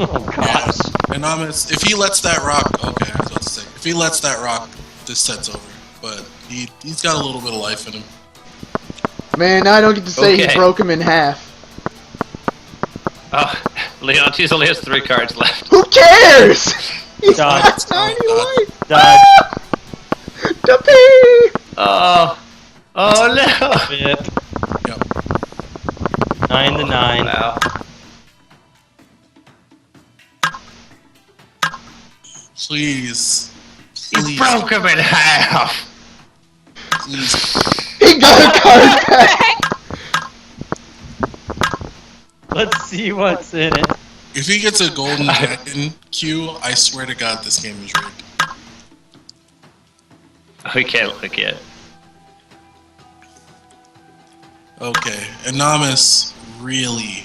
C: Oh gosh.
B: Enomus, if he lets that rock, okay, I was about to say, if he lets that rock, this set's over. But he's got a little bit of life in him.
A: Man, I don't get to say he broke him in half.
D: Oh, Leontes only has 3 cards left.
A: Who cares? He's
C: Dodge.
A: got tiny life.
C: Dodge.
A: The P!
D: Oh no!
C: Flip.
B: Yep.
C: 9 to 9.
D: Wow.
B: Please.
D: You broke him in half!
B: Please.
A: He got a card back!
C: Let's see what's in it.
B: If he gets a golden dragon Q, I swear to God this game is rigged.
D: We can't look yet.
B: Okay, Enomus really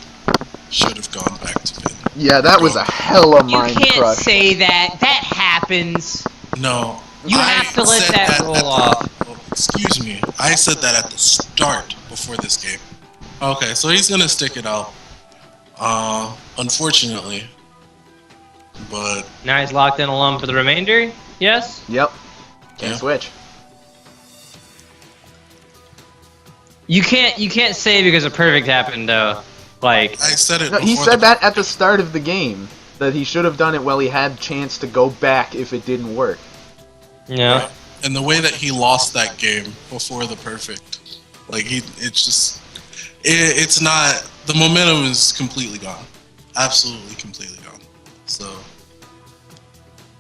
B: should have gone back to Vin.
A: Yeah, that was a hella mind
C: You can't
A: crush.
C: say that. That happens.
B: No.
C: You have to let
B: said
C: that
B: at
C: roll
B: the-
C: off.
B: oh, excuse me. I said that at the start before this game. Okay, so he's gonna stick it out. Unfortunately. But
C: Now he's locked in alum for the remainder? Yes?
A: Yep. Can't
B: Yeah.
A: switch.
C: You can't say because a perfect happened though. Like
B: I said it
A: No,
B: before
A: he said
B: the-
A: that at the start of the game. That he should have done it while he had chance to go back if it didn't work.
C: yeah.
B: And the way that he lost that game before the perfect, like it's not, the momentum is completely gone, absolutely completely gone. So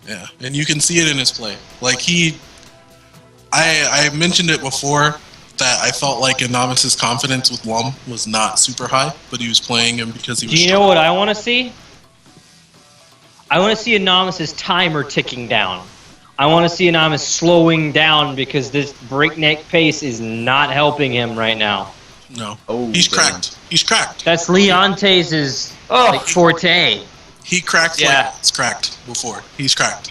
B: yeah, and you can see it in his play. Like I mentioned it before that I felt like Enomus's confidence with Lum was not super high, but he was playing him because he was.
C: Do you know what I want to see? I want to see Enomus's timer ticking down. I want to see Enomus slowing down because this breakneck pace is not helping him right now.
B: No,
A: Oh,
B: he's
A: damn.
B: cracked. He's cracked.
C: That's Leontes' like forte.
B: He cracked
D: Yeah.
B: like it's cracked before. He's cracked.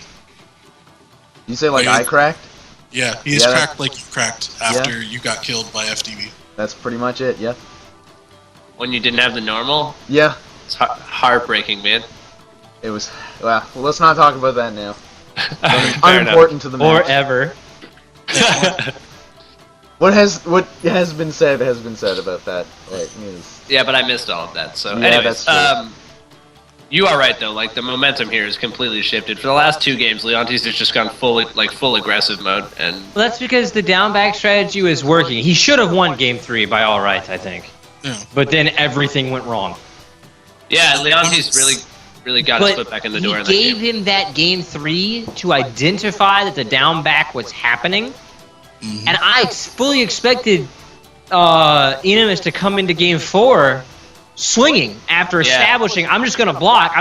A: You say like
B: Yeah.
A: I cracked?
B: Yeah, he's
A: Yeah.
B: cracked like you cracked after you got killed by FTV.
A: That's pretty much it, yeah.
D: When you didn't have the normal,
A: Yeah,
D: it's heartbreaking, man.
A: it was... Well, let's not talk about that now.
D: Fair enough.
A: Unimportant to the match.
C: Or ever.
A: What has been said has been said about that. Like,
D: Yeah, but I missed all of that. So,
A: Yeah,
D: anyways,
A: that's true.
D: you are right though. Like the momentum here is completely shifted. For the last 2 games, Leontes has just gone full aggressive mode, and
C: Well, that's because the down back strategy was working. He should have won game 3 by all rights, I think.
B: Yeah.
C: But then everything went wrong.
D: yeah, Leontes really got his foot back in the door in that
C: gave
D: game.
C: him that game 3 to identify that the down back was happening.
B: Mhm.
C: And I fully expected Enomus to come into game 4 swinging after establishing, I'm just going to block,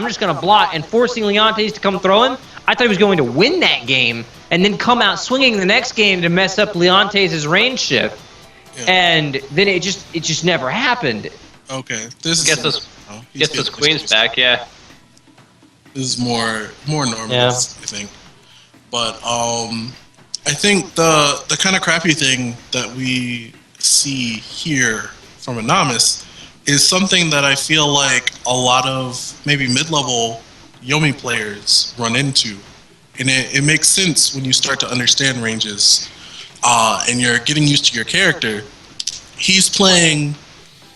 C: and forcing Leontes to come throw him. I thought he was going to win that game and then come out swinging the next game to mess up Leontes' range shift.
B: Yeah.
C: And then it just never happened.
B: Okay, this is
D: Gets those
B: he's
D: Gets those
B: getting
D: queens
B: his-
D: back, yeah.
B: This is more normal,
C: Yeah.
B: I think. But I think the kind of crappy thing that we see here from enomus is something that I feel like a lot of maybe mid-level Yomi players run into. And it makes sense when you start to understand ranges and you're getting used to your character. He's playing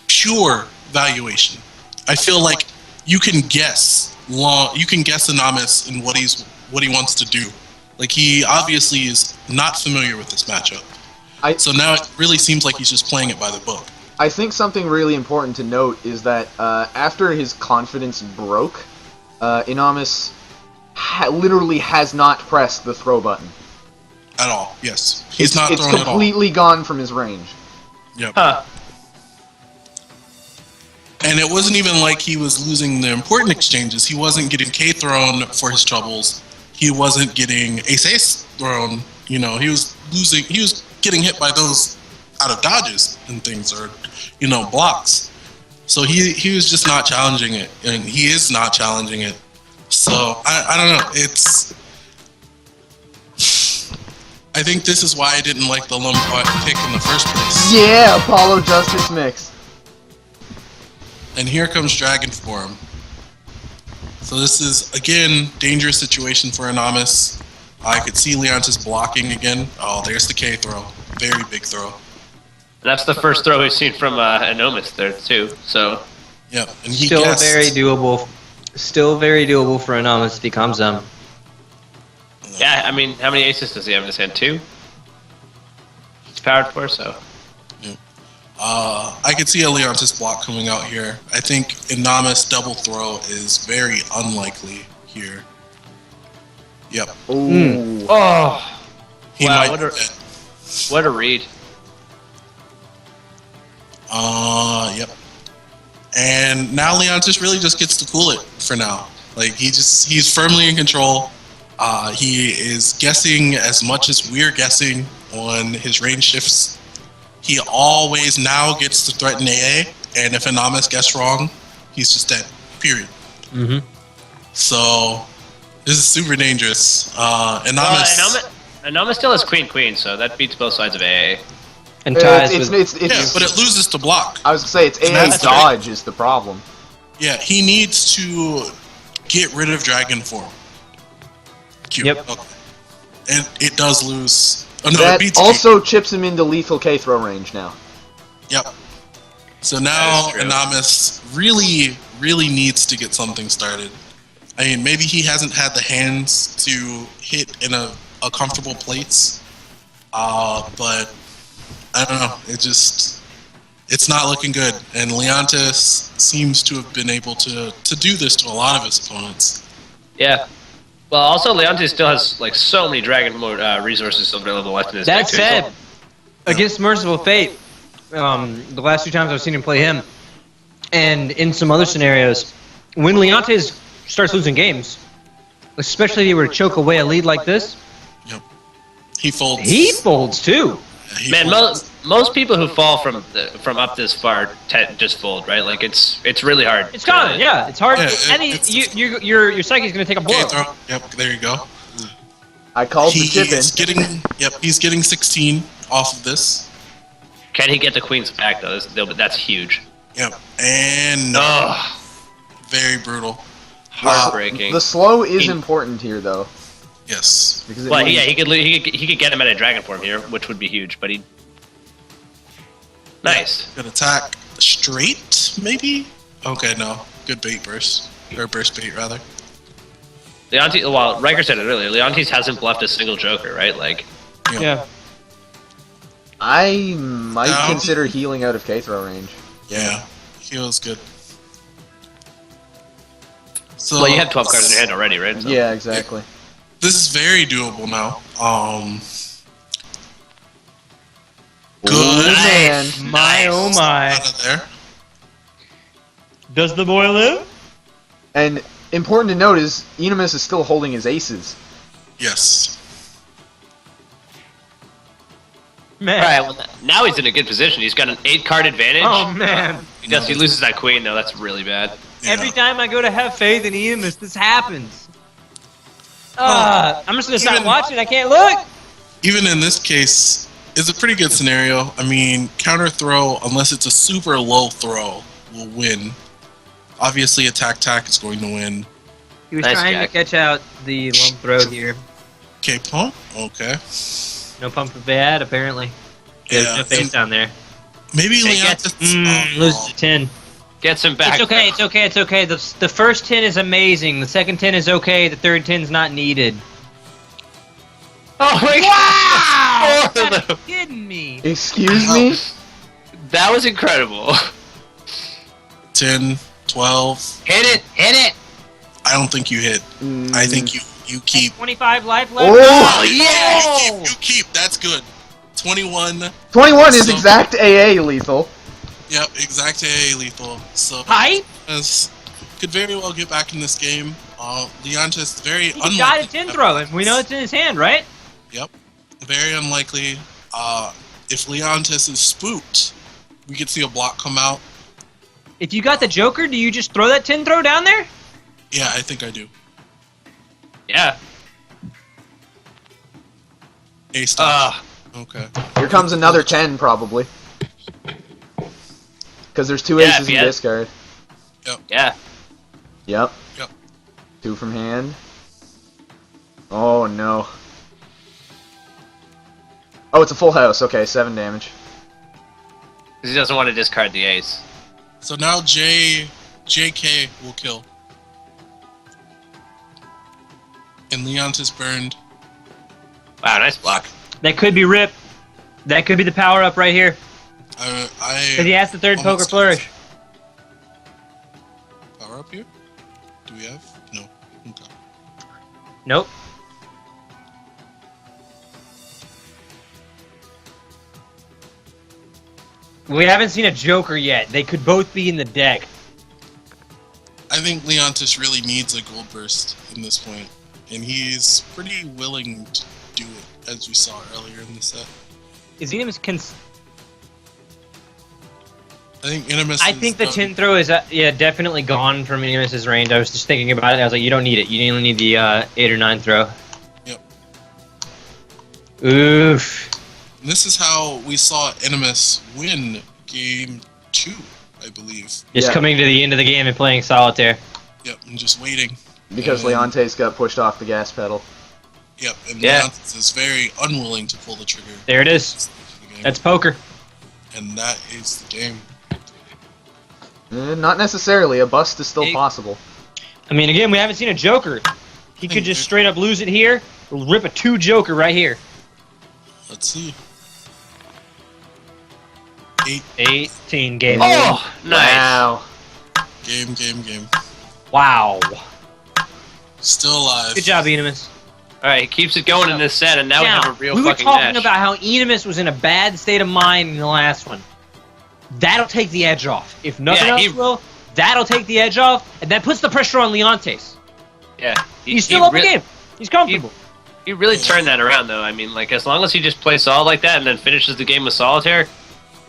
B: pure valuation. I feel like you can guess enomus and what he wants to do. Like, he obviously is not familiar with this matchup. So now it really seems like he's just playing it by the book.
A: I think something really important to note is that after his confidence broke, enomus literally has not pressed the throw button.
B: At all, yes. He's not
A: It's
B: throwing at all.
A: completely gone from his range.
B: Yep.
D: Huh.
B: And it wasn't even like he was losing the important exchanges. He wasn't getting K thrown for his troubles. He wasn't getting ace thrown. You know, he was getting hit by those out of dodges and things, or, you know, blocks. So he was just not challenging it, and he is not challenging it. So I don't know. I think this is why I didn't like the Lum pick in the first place.
A: Yeah, Apollo Justice mix.
B: And here comes Dragon Form. So this is, again, dangerous situation for enomus. I could see Leontes blocking again. Oh, there's the K throw. Very big throw.
D: That's the first throw we've seen from enomus there too. So
B: Yep. And he
C: Still
B: guessed.
C: very doable. Still very doable for enomus if he comes down.
D: yeah, I mean, how many aces does he have in his hand? 2. He's powered for, so.
B: I could see a Leontes block coming out here. I think enomus double throw is very unlikely here. Yep.
A: Ooh.
D: Oh,
B: He
D: wow,
B: might.
D: what a read.
B: Yep. And now Leontes really just gets to cool it for now. Like, he's firmly in control. He is guessing as much as we're guessing on his range shifts. He always now gets to threaten AA, and if enomus guessed wrong, he's just dead. Period.
C: Mm-hmm.
B: So this is super dangerous.
D: Enomus still has queen, so that beats both sides of AA.
C: And ties with...
B: yeah, but it loses to block.
A: I was gonna say, it's
B: And
A: AA
B: that's
A: dodge is the problem.
B: Yeah, he needs to get rid of Dragon Form. Q.
C: Yep.
B: Okay. And it does lose. Oh, no, it
A: That
B: beats
A: also chips him into lethal K throw range now.
B: Yep. So now
D: true.
B: enomus really, really needs to get something started. I mean, maybe he hasn't had the hands to hit in a comfortable plates, but I don't know. It's not looking good. And Leontes seems to have been able to do this to a lot of his opponents.
D: Yeah. Well, also Leontes still has like so many dragon mode resources available left in his deck
C: That
D: too.
C: said, against Merciful Fate, the last 2 times I've seen him play him, and in some other scenarios, when Leontes starts losing games, especially if he were to choke away a lead like this,
B: Yep. He folds.
C: he folds too.
B: Yeah, he
D: Man,
B: folds.
D: most people who fall from up this far just fold, right? Like it's really hard.
C: It's common, yeah. It's hard.
B: Yeah,
C: Your psyche's gonna take a blow.
B: Okay, throw. Yep, there you go.
A: I called the chip in.
B: He's getting 16 off of this.
D: Can he get the queens back though? That's huge.
B: Yep. And no.
D: Ugh,
B: Very brutal.
D: heartbreaking.
A: The slow is important here, though.
B: Yes.
A: Because it
D: Well,
A: means-
D: yeah, he could get him at a dragon form here, which would be huge. But he nice.
B: Good attack. Straight, maybe? Okay, no. Good bait burst. Or burst bait, rather.
D: Leontes, well, Riker said it earlier. Leontes hasn't bluffed a single joker, right? Like,
C: Yeah.
A: I might
B: No.
A: consider healing out of K throw range.
B: Yeah. Feels good. So,
D: well, you had 12 cards in your hand already, right? So-
A: Yeah, exactly.
B: This is very doable now. Good.
A: Ooh, man.
C: My oh my.
B: Out of there.
C: Does the boy live?
A: And important to note is enomus is still holding his aces.
B: Yes.
C: Man.
D: All right, well, now he's in a good position. He's got an 8-card advantage.
C: Oh man.
D: Because he loses that queen, though. That's really bad.
B: Yeah.
C: Every time I go to have faith in Enomus, this happens. I'm just gonna stop
B: Even-
C: watching. I can't look.
B: Even in this case, It's a pretty good scenario. I mean, counter throw, unless it's a super low throw, will win. Obviously, attack is going to win.
C: He was
D: Nice,
C: trying
D: Jack.
C: to catch out the lump throw here.
B: Okay, pump. Okay.
C: No pump for bad, apparently. There's
B: Yeah,
C: no face
B: and
C: down there.
B: maybe
D: Hey,
B: Leontes.
C: Loses to 10.
D: Gets him back.
C: It's okay, it's okay, it's okay. The first 10 is amazing. The second 10 is okay. The third 10 is not needed.
D: Oh my
C: Wow!
D: god!
C: Are you kidding me?
A: Excuse me?
D: That was incredible.
B: 10, 12.
D: Hit it! Hit it!
B: I don't think you hit. I think you keep.
C: 25 life left.
A: Oh!
B: You keep. That's good. 21.
A: 21 is
B: So-
A: exact AA lethal.
B: Yep, exact AA lethal. So
C: Hi.
B: as could very well get back in this game. Leontes very
C: He
B: unlikely.
C: got a 10 throw, and we know it's in his hand, right?
B: Yep, very unlikely. If Leontes is spooked, we could see a block come out.
C: If you got the Joker, do you just throw that 10 throw down there?
B: Yeah, I think I do.
D: Yeah.
B: A stop. Okay.
A: Here comes another 10, probably. Because there's two
D: Yeah,
A: aces in
D: yeah.
A: discard.
D: Yeah.
A: Yep.
B: Yep.
A: 2 from hand. Oh, no. Oh, it's a full house. Okay, 7 damage.
D: Because he doesn't want to discard the ace.
B: So now JK will kill. And Leontes burned.
D: Wow, nice block.
C: That could be Rip. That could be the power up right here. Because he has the third
B: almost
C: poker flourish.
B: Power up here? Do we have? No. Okay.
C: Nope. We haven't seen a Joker yet. They could both be in the deck.
B: I think Leontes really needs a gold burst in this point, and he's pretty willing to do it, as we saw earlier in the set.
C: Is Enomus
B: I think Enomus.
C: I think the 10 throw is definitely gone from Enomus's range. I was just thinking about it. I was like, you don't need it. You only need the 8 or 9 throw.
B: Yep.
C: Oof.
B: And this is how we saw Enomus win game 2, I believe.
C: Just
A: Yeah.
C: coming to the end of the game and playing solitaire.
B: Yep, and just waiting.
A: Because
B: And-
A: Leontes got pushed off the gas pedal.
B: Yep, and
D: Yeah.
B: Leontes is very unwilling to pull the trigger.
C: There it is. That's poker.
B: And that is the game.
A: Not necessarily. A bust is still
C: Hey.
A: possible.
C: I mean, again, we haven't seen a Joker. He could just straight up lose it here, or rip a 2 Joker right here.
B: Let's see. 8
C: 18 game.
D: Oh, nice.
A: Wow.
B: game.
C: Wow.
B: Still alive.
C: Good job, Enomus.
D: All right, he keeps it going in this set, and now we have a real
C: we were
D: fucking
C: talking
D: match.
C: about how Enomus was in a bad state of mind in the last one. That'll take the edge off. If nothing
D: Yeah,
C: else
D: he-
C: will, that'll take the edge off, and that puts the pressure on Leontes.
D: Yeah,
C: He's still up the game. He's comfortable.
D: He really turned that around, though. I mean, like, as long as he just plays solid like that and then finishes the game with solitaire,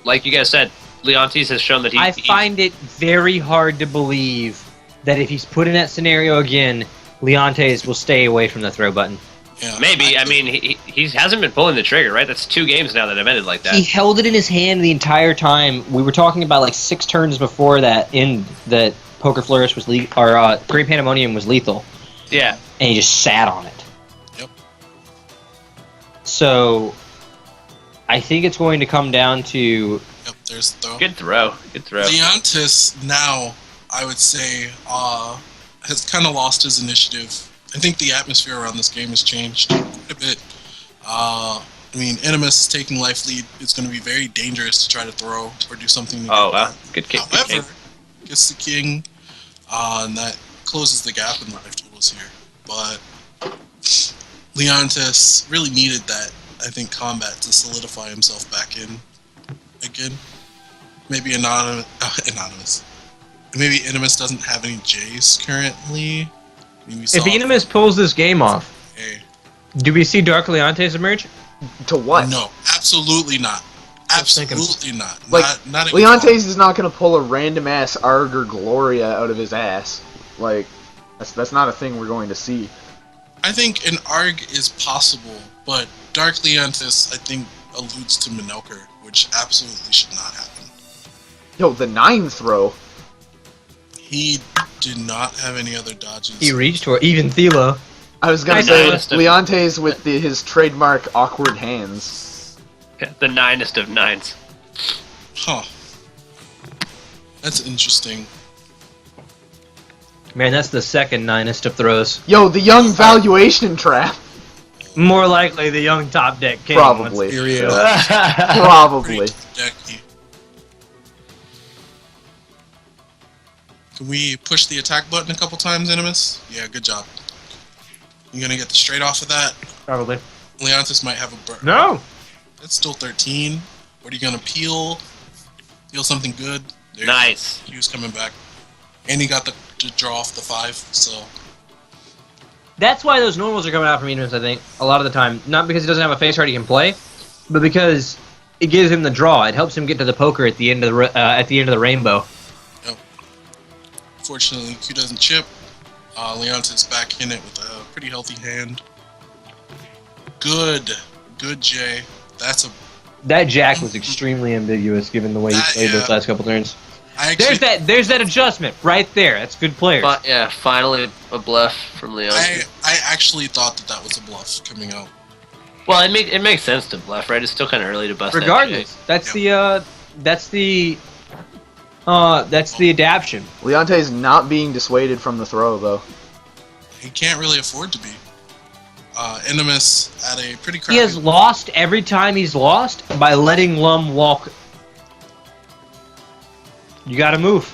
D: like you guys said, Leontes has shown that he.
C: I find it very hard to believe that if he's put in that scenario again, Leontes will stay away from the throw button.
B: Yeah,
D: Maybe. I mean, he hasn't been pulling the trigger, right? That's 2 games now that have ended like that.
C: He held it in his hand the entire time. We were talking about like 6 turns before that that Poker Flourish was or Great Pandemonium was lethal,
D: Yeah.
C: and he just sat on it.
B: Yep.
C: So, I think it's going to come down to
B: Yep, there's the throw.
D: Good throw. Good throw.
B: Leontes now, I would say, has kind of lost his initiative. I think the atmosphere around this game has changed quite a bit. I mean, Enomus is taking life lead. It's going to be very dangerous to try to throw or do something. To
D: Oh,
B: get
D: wow.
B: that.
D: Good kick. Good
B: However,
D: kick.
B: gets the king, and that closes the gap in the life totals here. But Leontes really needed that, I think, combat to solidify himself back in again. Maybe anonymous. Maybe Enomus doesn't have any J's currently. Maybe
C: if Enomus pulls this game off,
B: Hey.
C: do we see Dark Leontes emerge?
A: To what?
B: No, absolutely not. Absolutely not.
A: Like,
B: not even
A: Leontes is not going to pull a random ass Arg or Gloria out of his ass. Like, that's not a thing we're going to see.
B: I think an ARG is possible, but Dark Leontes, I think, alludes to Minelker, which absolutely should not happen.
A: Yo, the 9 throw.
B: He did not have any other dodges.
C: He reached for it. Even Thelo.
A: I was gonna
D: I
A: say
D: noticed him.
A: Leontes with his trademark awkward hands.
D: The ninest of nines.
B: Huh. That's interesting.
C: Man, that's the second ninest of throws.
A: Yo, the young valuation trap.
C: More likely the young top deck king.
A: Probably.
C: Let's be real.
A: Probably.
B: Pretty decky. Can we push the attack button a couple times, Enomus? Yeah, good job. You gonna get the straight off of that?
C: Probably.
B: Leontes might have a burn.
C: No!
B: That's still 13. What are you gonna peel? Peel something good? There
D: Nice.
B: He was coming back. And he got to draw off the 5, so...
C: That's why those normals are coming out from Enomus, I think, a lot of the time. Not because he doesn't have a face card he can play, but because it gives him the draw. It helps him get to the poker at the end of the rainbow.
B: Yep. Fortunately, Q doesn't chip. Leontes back in it with a pretty healthy hand. Good. Good, Jay.
C: That jack was extremely ambiguous given the way he played those last couple turns. There's that adjustment right there. That's good players.
E: But yeah, finally a bluff from Leon.
B: I actually thought that was a bluff coming out.
D: Well, it makes sense to bluff, right? It's still kind of early to bust
C: Regardless, that's the adaption.
A: Leontes not being dissuaded from the throw, though.
B: He can't really afford to be. Enomus at a pretty crappy...
C: He has lost every time he's lost by letting Lum walk. You gotta move.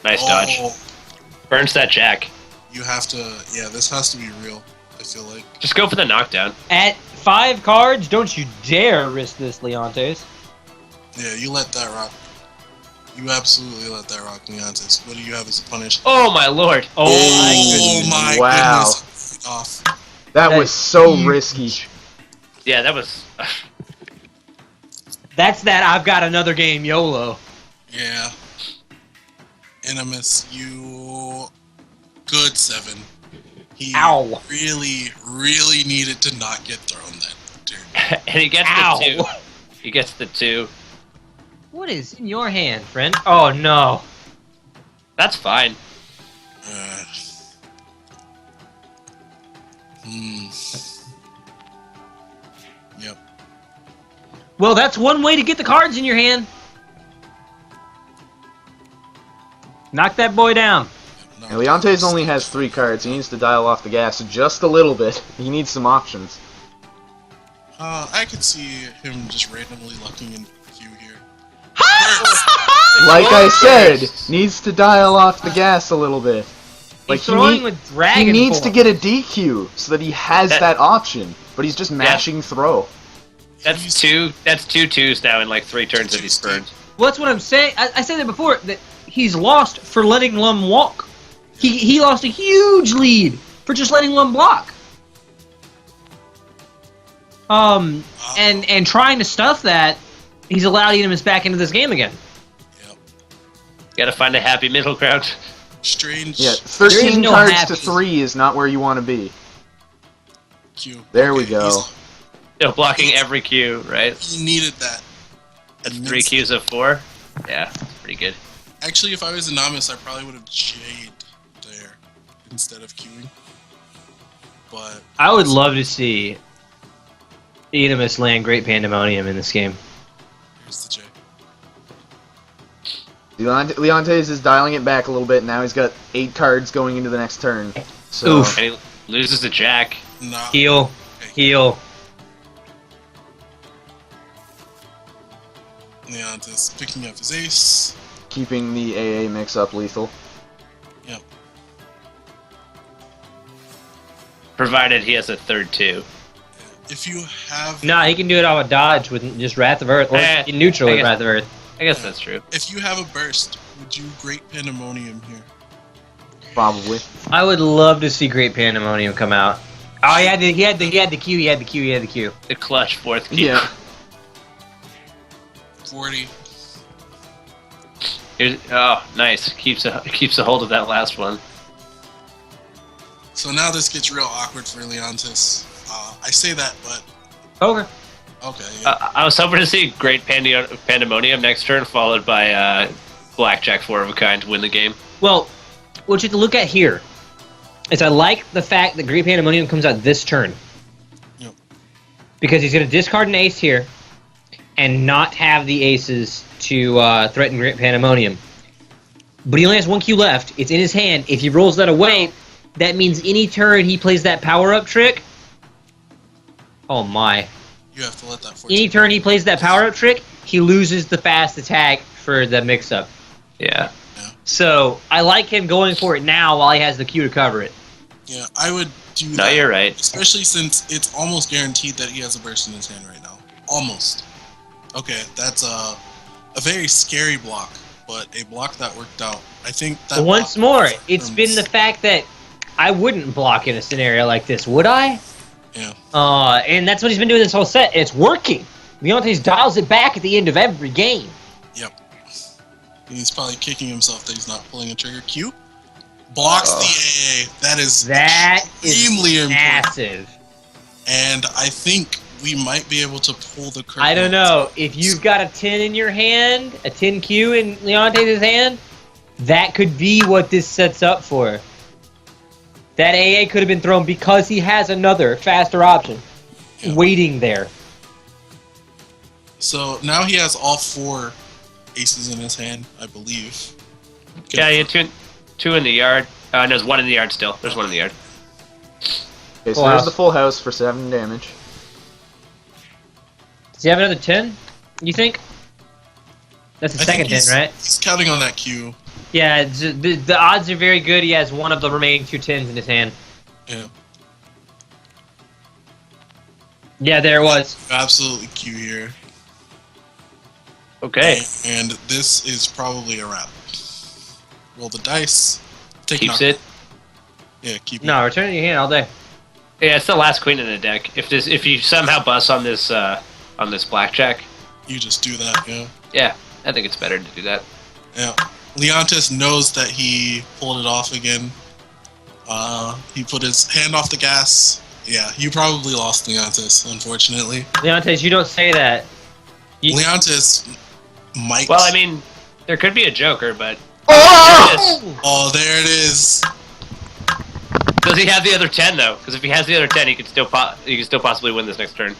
D: Nice dodge. Burns that jack.
B: You have to... Yeah, this has to be real, I feel like.
D: Just go for the knockdown.
C: At 5 cards, don't you dare risk this, Leontes.
B: Yeah, you let that rock. You absolutely let that rock, Leontes. What do you have as a punish?
D: Oh my lord.
B: Oh my
A: Wow.
B: goodness. Off.
A: That was so
C: huge.
A: risky.
D: Yeah, that was...
C: That's that I've got another game YOLO.
B: Yeah. Enomus, you... Good 7. He
C: Ow.
B: really needed to not get thrown that turn.
D: and he gets
C: Ow.
D: the 2. He gets the 2.
C: What is in your hand, friend? Oh no.
D: That's fine.
B: Yep.
C: Well, that's one way to get the cards in your hand. Knock that boy down.
B: No,
A: And Leontes only has 3 cards. He needs to dial off the gas just a little bit. He needs some options.
B: I could see him just randomly lucking in Q here.
A: Like I said, needs to dial off the gas a little bit. Like
C: He's throwing with dragon
A: he needs to
C: form.
A: get a DQ so that he has that option. But he's just mashing throw.
D: That's two 2s now in like 3 turns that he's burned.
C: Well, that's what I'm saying. I said that before, that he's lost for letting Lum walk. He lost a huge lead for just letting Lum block. And trying to stuff that, he's allowed Enomus back into this game again.
B: Yep.
D: Gotta find a happy middle ground.
B: Strange.
A: Yeah,
C: There is
A: 13
C: no
A: cards
C: happy.
A: to 3 is not where you want to be.
B: Q.
A: There we
B: Okay,
A: go.
D: Blocking every Q, right?
B: He needed that.
D: That's 3 Qs of 4. Yeah, that's pretty good.
B: Actually, if I was Enomus, I probably would have Jade there instead of queuing. But
C: I would love to see Enomus land Great Pandemonium in this game.
B: here's the J.
A: Leontes is dialing it back a little bit. Now he's got 8 cards going into the next turn. So
C: Oof.
D: And he loses the jack.
B: Nah.
C: Heal. Heal.
B: Leontes picking up his ace.
A: keeping the AA mix-up lethal.
B: Yep.
D: Provided he has a third 2.
B: If you have...
C: Nah, he can do it off a dodge with just Wrath of Earth, or in neutral with Wrath of Earth.
D: I guess that's true.
B: If you have a burst, would you Great Pandemonium here?
A: Probably.
C: I would love to see Great Pandemonium come out. Oh, he had the Q.
D: The clutch 4th Q.
A: Yeah.
B: 40.
D: Oh, nice. Keeps a hold of that last one.
B: So now this gets real awkward for Leontes. I say that, but
C: Poker.
B: Okay. Yeah.
D: I was hoping to see Great Pandemonium next turn, followed by Blackjack 4 of a kind to win the game.
C: Well, what you have to look at here is I like the fact that Great Pandemonium comes out this turn.
B: Yep.
C: Because he's going to discard an ace here and not have the aces to threaten Great Pandemonium. But he only has 1 Q left. It's in his hand. If he rolls that away, that means any turn he plays that power-up trick... Oh my.
B: You have to let that.
C: Any turn he plays that power-up trick, he loses the fast attack for the mix-up.
D: Yeah.
C: So, I like him going for it now while he has the Q to cover it.
B: Yeah, I would do that.
D: No, you're right.
B: Especially since it's almost guaranteed that he has a burst in his hand right now. Almost. Okay, that's a very scary block, but a block that worked out. I think that.
C: Once more, it's been the fact that I wouldn't block in a scenario like this, would I?
B: Yeah.
C: And that's what he's been doing this whole set. It's working. Leontes dials it back at the end of every game.
B: Yep. He's probably kicking himself that he's not pulling a trigger. Q blocks the AA. That is extremely important.
C: Massive.
B: And I think we might be able to pull the curtain.
C: I don't know. If you've got a 10 in your hand, a 10 Q in Leontes' hand, that could be what this sets up for. That AA could have been thrown because he has another faster option waiting there.
B: So now he has all 4 aces in his hand, I believe.
D: Yeah, you had two in the yard. No, there's 1 in the yard still. There's 1 in the yard.
A: Okay, so there's the full house for 7 damage.
C: Does he have another 10, you think? That's the second 10, right?
B: He's counting on that Q.
C: Yeah, the odds are very good. He has one of the remaining 2 10s in his hand.
B: Yeah.
C: Yeah, there it was.
B: Absolutely Q here.
D: Okay.
B: And this is probably a wrap. Roll the dice.
D: Keeps it.
B: Yeah, keep it.
C: No, return it to your hand all day.
D: Yeah, it's the last queen in the deck. If you somehow bust on this blackjack,
B: You just do that, yeah.
D: yeah, I think it's better to do that.
B: Yeah. Leontes knows that he pulled it off again. He put his hand off the gas. Yeah, you probably lost Leontes, unfortunately.
C: Leontes, you don't say that.
B: Leontes might...
D: Well, I mean, there could be a joker, but...
B: Oh, there it is.
D: Does he have the other 10, though? Because if he has the other 10, he could still possibly win this next turn.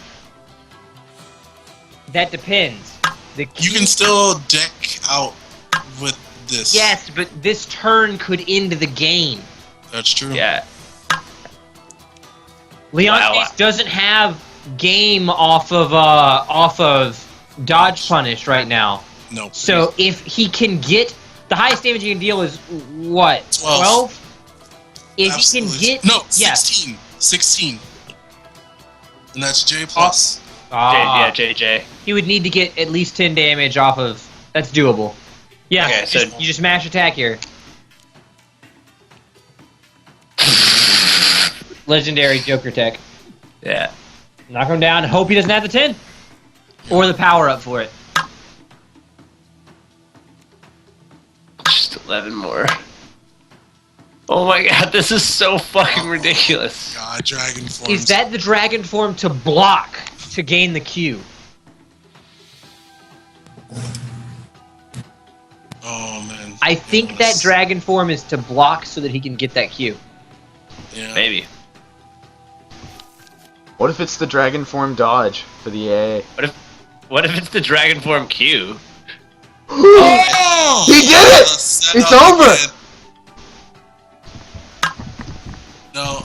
C: That depends.
B: You can still deck out with this.
C: Yes, but this turn could end the game.
B: That's true.
D: Yeah.
C: Leontes doesn't have game off of dodge punish right now.
B: No.
C: So if he can get the highest damage he can deal is what?
B: 12?
C: If
B: Absolutely.
C: he can get
B: 16. 16. And that's J plus.
D: Yeah, JJ.
C: He would need to get at least 10 damage off of. That's doable. Yeah.
D: Okay, so
C: you just mash attack here. Legendary Joker tech.
D: Yeah.
C: Knock him down and hope he doesn't have the 10. Or the power up for it.
D: Just 11 more. Oh my god, this is so fucking ridiculous.
B: God, dragon form.
C: Is that the dragon form to block to gain the Q?
B: Oh man.
C: I think that dragon form is to block so that he can get that Q.
B: Yeah.
D: Maybe.
A: What if it's the dragon form dodge for the AA?
D: What if it's the dragon form Q?
B: Oh!
A: He did it! It's over!
B: No,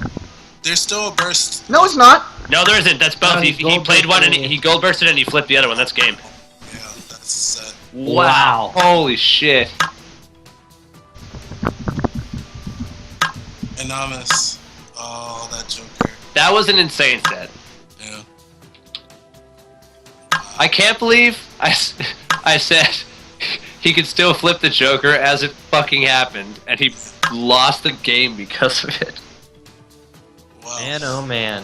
B: there's still a burst.
A: No, it's not.
D: No, there isn't. That's both.
C: No,
D: He
C: he
D: played one and
C: gold-bursted
D: he gold bursted and he flipped the other one. That's game.
B: Yeah, that's set.
C: Wow.
D: Holy shit.
B: Enomus. Oh, that Joker.
D: That was an insane set.
B: Yeah.
D: I can't believe I said he could still flip the Joker as it fucking happened, and he lost the game because of it.
B: Wow.
C: Man, oh man.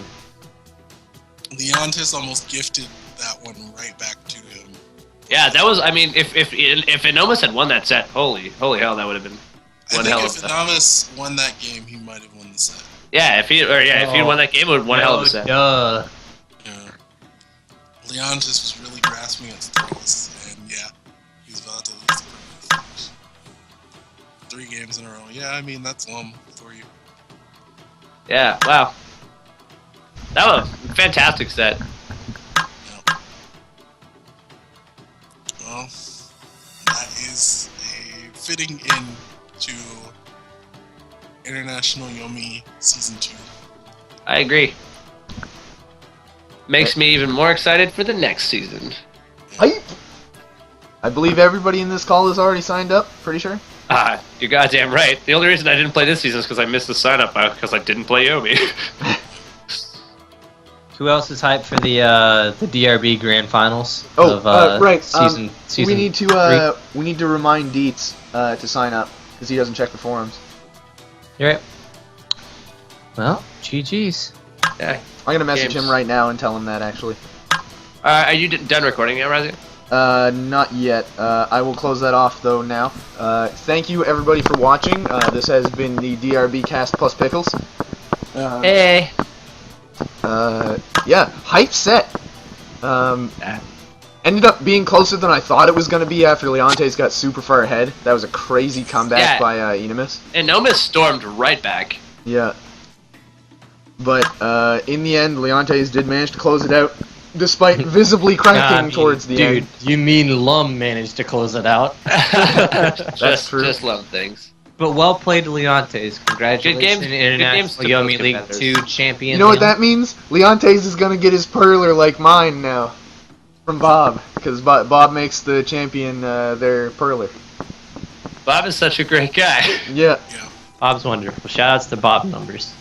B: Leontes almost gifted that one right back to him.
D: Yeah, that was. I mean, if Enomus had won that set, holy hell, that would have been one hell
B: I
D: of
B: think
D: a
B: if Enomus won that game, he might have won the set.
D: Yeah, if he won that game, it would one hell of a set.
C: Duh.
B: Yeah. Leontes was really grasping at straws, and yeah, he's about to lose the permanent finish. 3 games in a row. Yeah, I mean, that's for you.
D: Yeah, wow. That was a fantastic set.
B: Yeah. Well, that is a fitting end to International Yomi Season 2.
D: I agree. Makes me even more excited for the next season.
A: Hype! I believe everybody in this call is already signed up, pretty sure.
D: You're goddamn right. The only reason I didn't play this season is because I missed the sign up because I didn't play Yomi.
C: Who else is hyped for the DRB Grand Finals?
A: Oh,
C: of,
A: right.
C: Season
A: we need to remind Dietz to sign up because he doesn't check the forums.
C: You're right. Well, GG's.
D: Yeah.
A: I'm gonna message
D: Games.
A: him right now and tell him that actually.
D: Are you done recording yet, Razzie?
A: Not yet. I will close that off though now. Thank you everybody for watching. This has been the DRB Cast plus Pickles.
D: Hey.
A: Yeah, hype set. Ended up being closer than I thought it was going to be after Leontes got super far ahead. That was a crazy comeback by enomus.
D: And enomus stormed right back.
A: Yeah. But in the end, Leontes did manage to close it out, despite visibly cranking towards the end.
C: Dude, you mean Lum managed to close it out?
A: That's true.
D: Just love things.
C: But well played, Leontes. Congratulations,
D: games
C: International
D: to
C: Yomi
D: both
C: League
D: competitors.
C: 2 champion.
A: You know what that means? Leontes is going to get his perler like mine now. From Bob. Because Bob makes the champion their perler.
D: Bob is such a great guy.
A: Yeah.
C: Bob's wonderful. Shoutouts to Bob numbers.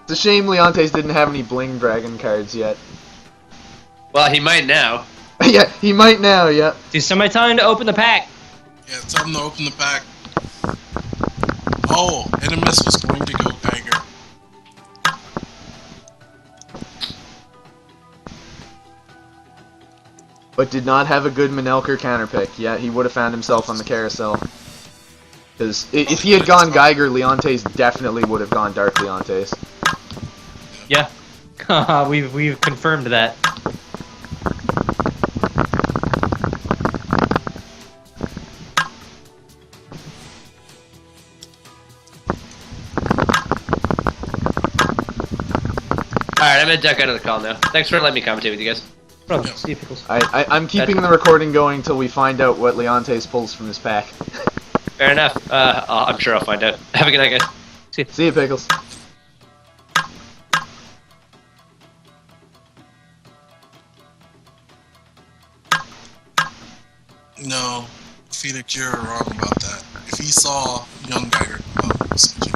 A: It's a shame Leontes didn't have any Bling Dragon cards yet.
D: Well, he might now.
A: Yeah, he might now, yeah.
C: Dude, somebody tell him to open the pack.
B: Yeah, tell him to open the pack. Oh, enomus was going to go Geiger.
A: But did not have a good Manelker counterpick. Yeah, he would have found himself on the carousel. Because if he had gone Geiger, Leontes definitely would have gone Dark Leontes.
C: Yeah. we've confirmed that.
D: Alright, I'm gonna duck out of the call now. Thanks for letting me commentate with you guys.
C: Probably. See if it
A: I'm keeping the recording going till we find out what Leontes pulls from his pack.
D: Fair enough. I'm sure I'll find out. Have a good night, guys.
A: See you, Pickles.
B: No, Phoenix, you're wrong about that. If he saw young Geiger, oh, send you.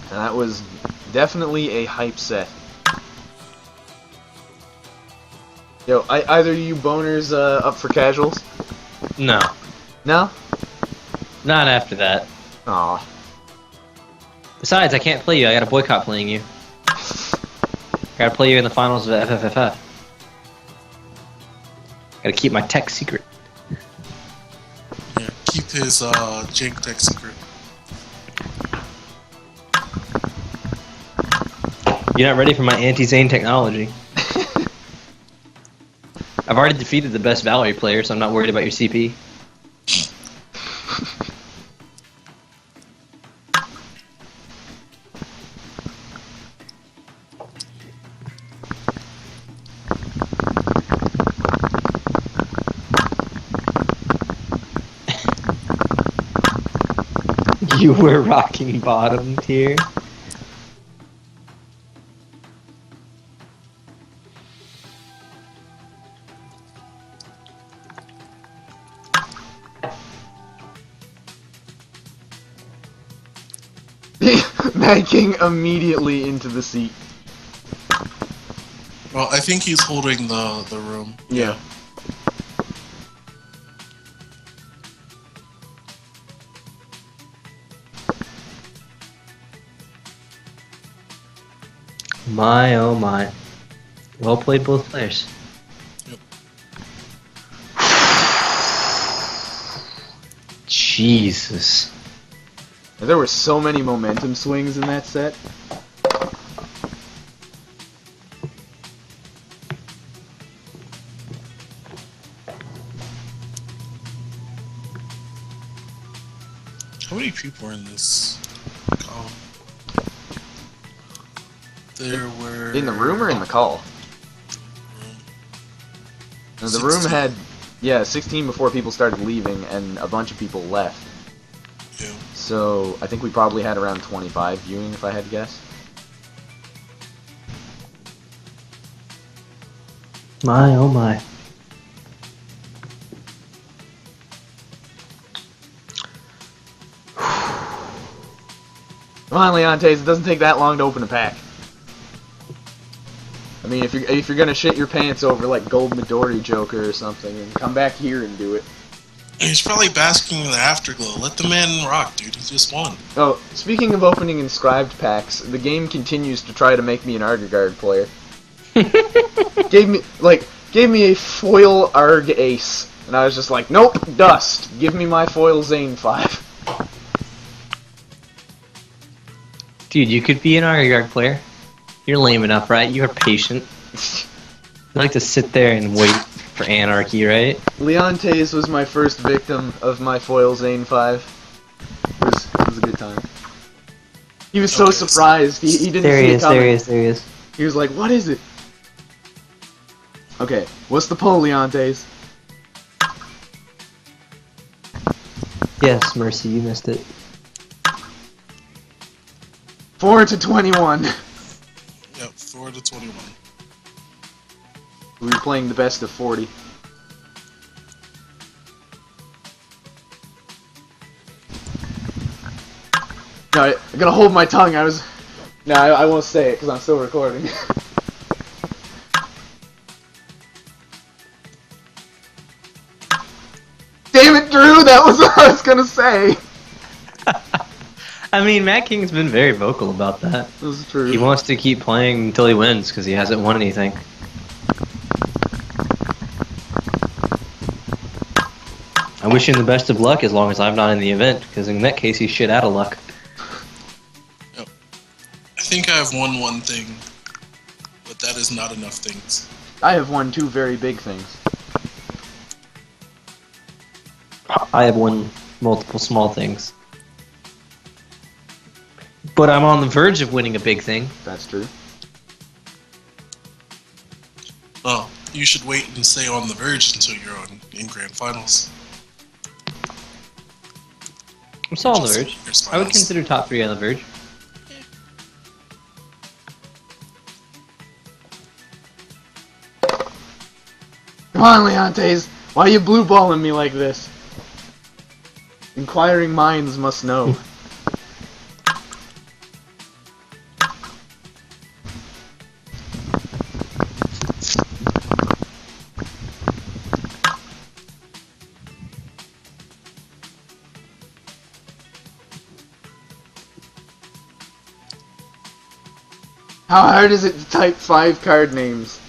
A: And that was definitely a hype set. Yo, either you boners up for casuals?
C: No.
A: No?
C: Not after that.
A: Aw.
C: Besides, I can't play you. I gotta boycott playing you. Gotta play you in the finals of FFFF. Gotta keep my tech secret.
B: Yeah, keep his jank tech secret.
C: You're not ready for my anti-Zane technology. I've already defeated the best Valerie player, so I'm not worried about your CP. You were rocking bottom tier.
A: Mad King immediately into the seat.
B: Well, I think he's holding the room.
A: Yeah.
C: My oh my. Well played, both players.
B: Yep.
C: Jesus.
A: There were so many momentum swings in that set.
B: How many people were in this column? There were...
A: In the room or in the call? No, the room
B: 16.
A: had, yeah, 16 before people started leaving, and a bunch of people left.
B: Yeah.
A: So, I think we probably had around 25 viewing, if I had to guess.
C: My oh my.
A: Come on, Leontes, it doesn't take that long to open a pack. I mean, if you're gonna shit your pants over like Gold Midori Joker or something, and come back here and do it.
B: He's probably basking in the afterglow. Let the man rock, dude. He just won.
A: Oh, speaking of opening inscribed packs, the game continues to try to make me an Argagard player. Gave me a foil Arg Ace, and I was just like, nope, dust. Give me my foil Zane 5.
C: Dude, you could be an Argagard player. You're lame enough, right? You're patient. You like to sit there and wait for anarchy, right?
A: Leontes was my first victim of my foil Zane 5. It was a good time. He was so
B: Okay,
A: surprised. He didn't
C: There
A: see
C: he
A: it
C: is,
A: coming.
C: there he is, there he is.
A: He was like, what is it? Okay, what's the poll, Leontes?
C: Yes, Mercy, you missed it.
A: 4-21.
B: Yep, 4-21.
A: We were playing the best of 40. No, I gotta hold my tongue. No, I won't say it because I'm still recording. Damn it, Drew! That was what I was gonna say.
C: I mean, Matt King's been very vocal about that.
A: This is true.
C: He wants to keep playing until he wins because he hasn't won anything. I wish him the best of luck as long as I'm not in the event, because in that case he's shit out of luck.
B: Yep. I think I have won one thing, but that is not enough things.
A: I have won 2 very big things.
C: I have won multiple small things. But I'm on the verge of winning a big thing.
A: That's true.
B: Oh, you should wait and stay on the verge until you're in grand finals.
C: I'm still on the
B: Just
C: verge.
B: here's
C: I would
B: finals.
C: consider top 3 on the verge.
A: Come on, Leontes. Why are you blue balling me like this? Inquiring minds must know. How hard is it to type 5 card names?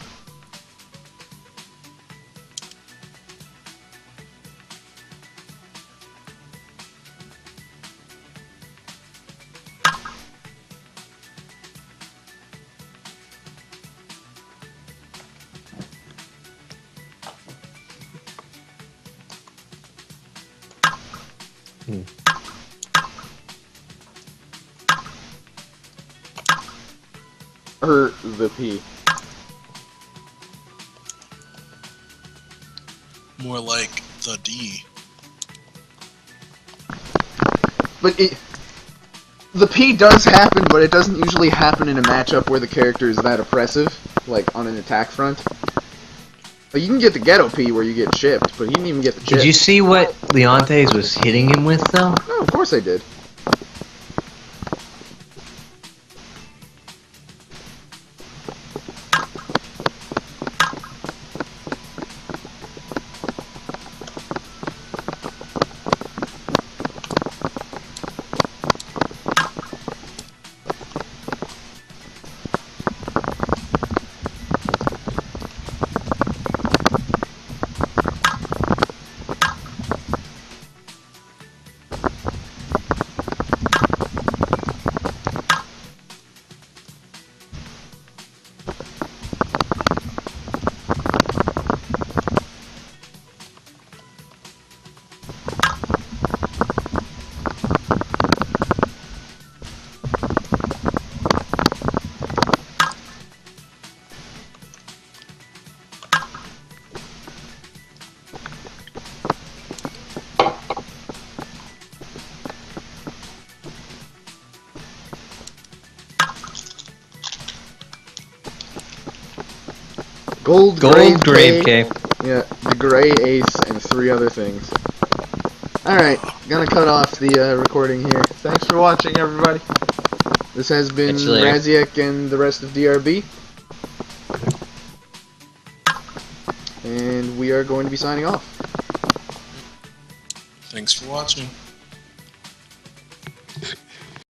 A: The P.
B: More like the D.
A: But the P does happen, but it doesn't usually happen in a matchup where the character is that oppressive, like on an attack front. Like, you can get the ghetto P where you get chipped, but he didn't even get the chip.
C: Did you see what Leontes was hitting him with, though?
A: No, of course I did. Gold
C: Grave
A: Grave
C: K.
A: Yeah, the Gray Ace, and 3 other things. Alright, gonna cut off the recording here. Thanks for watching, everybody. This has been
C: Catch you later.
A: Raziek and the rest of DRB. And we are going to be signing off.
B: Thanks for watching.